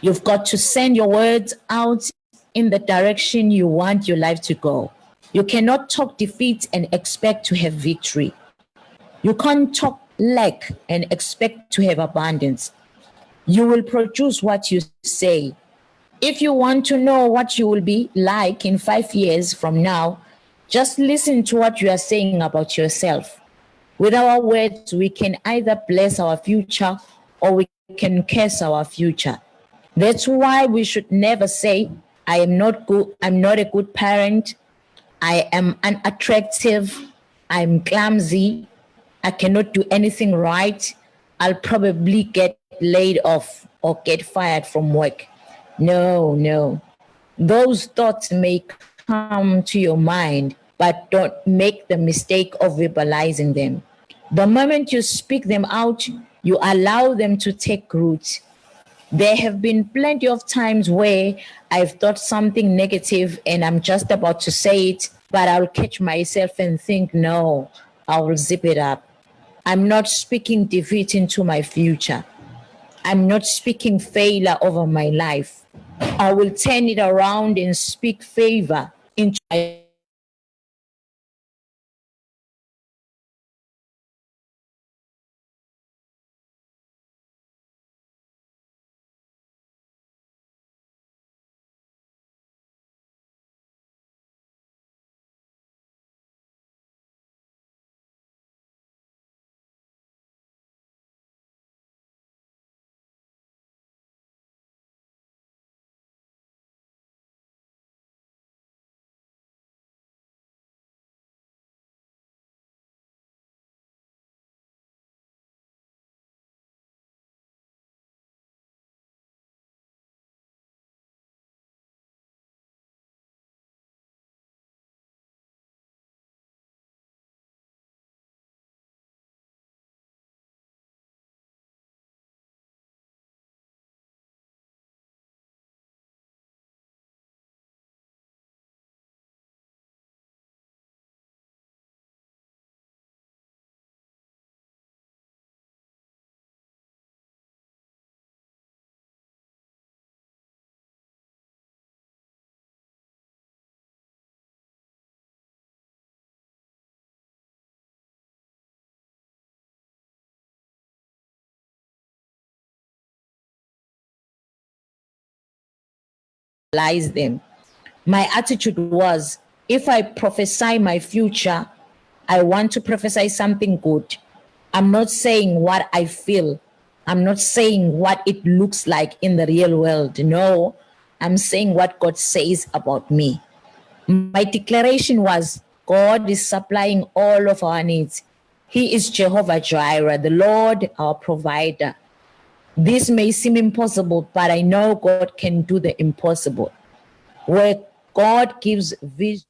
You've got to send your words out in the direction you want your life to go. You cannot talk defeat and expect to have victory. You can't talk lack and expect to have abundance. You will produce what you say. If you want to know what you will be like in 5 years from now, just listen to what you are saying about yourself. With our words, we can either bless our future or we can curse our future. That's why we should never say, I am not good, I'm not a good parent, I am unattractive, I'm clumsy, I cannot do anything right, I'll probably get laid off or get fired from work. No. Those thoughts may come to your mind, but don't make the mistake of verbalizing them. The moment you speak them out, you allow them to take root. There have been plenty of times where I've thought something negative and I'm just about to say it, but I'll catch myself and think, no, I will zip it up. I'm not speaking defeat into my future. I'm not speaking failure over my life. I will turn it around and speak favor into my realize them. My attitude was, if I prophesy my future, I want to prophesy something good. I'm not saying what I feel. I'm not saying what it looks like in the real world. No, I'm saying what God says about me. My declaration was, God is supplying all of our needs. He is Jehovah Jireh, the Lord, our provider. This may seem impossible, but I know God can do the impossible. Where God gives vision.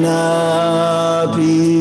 Nabi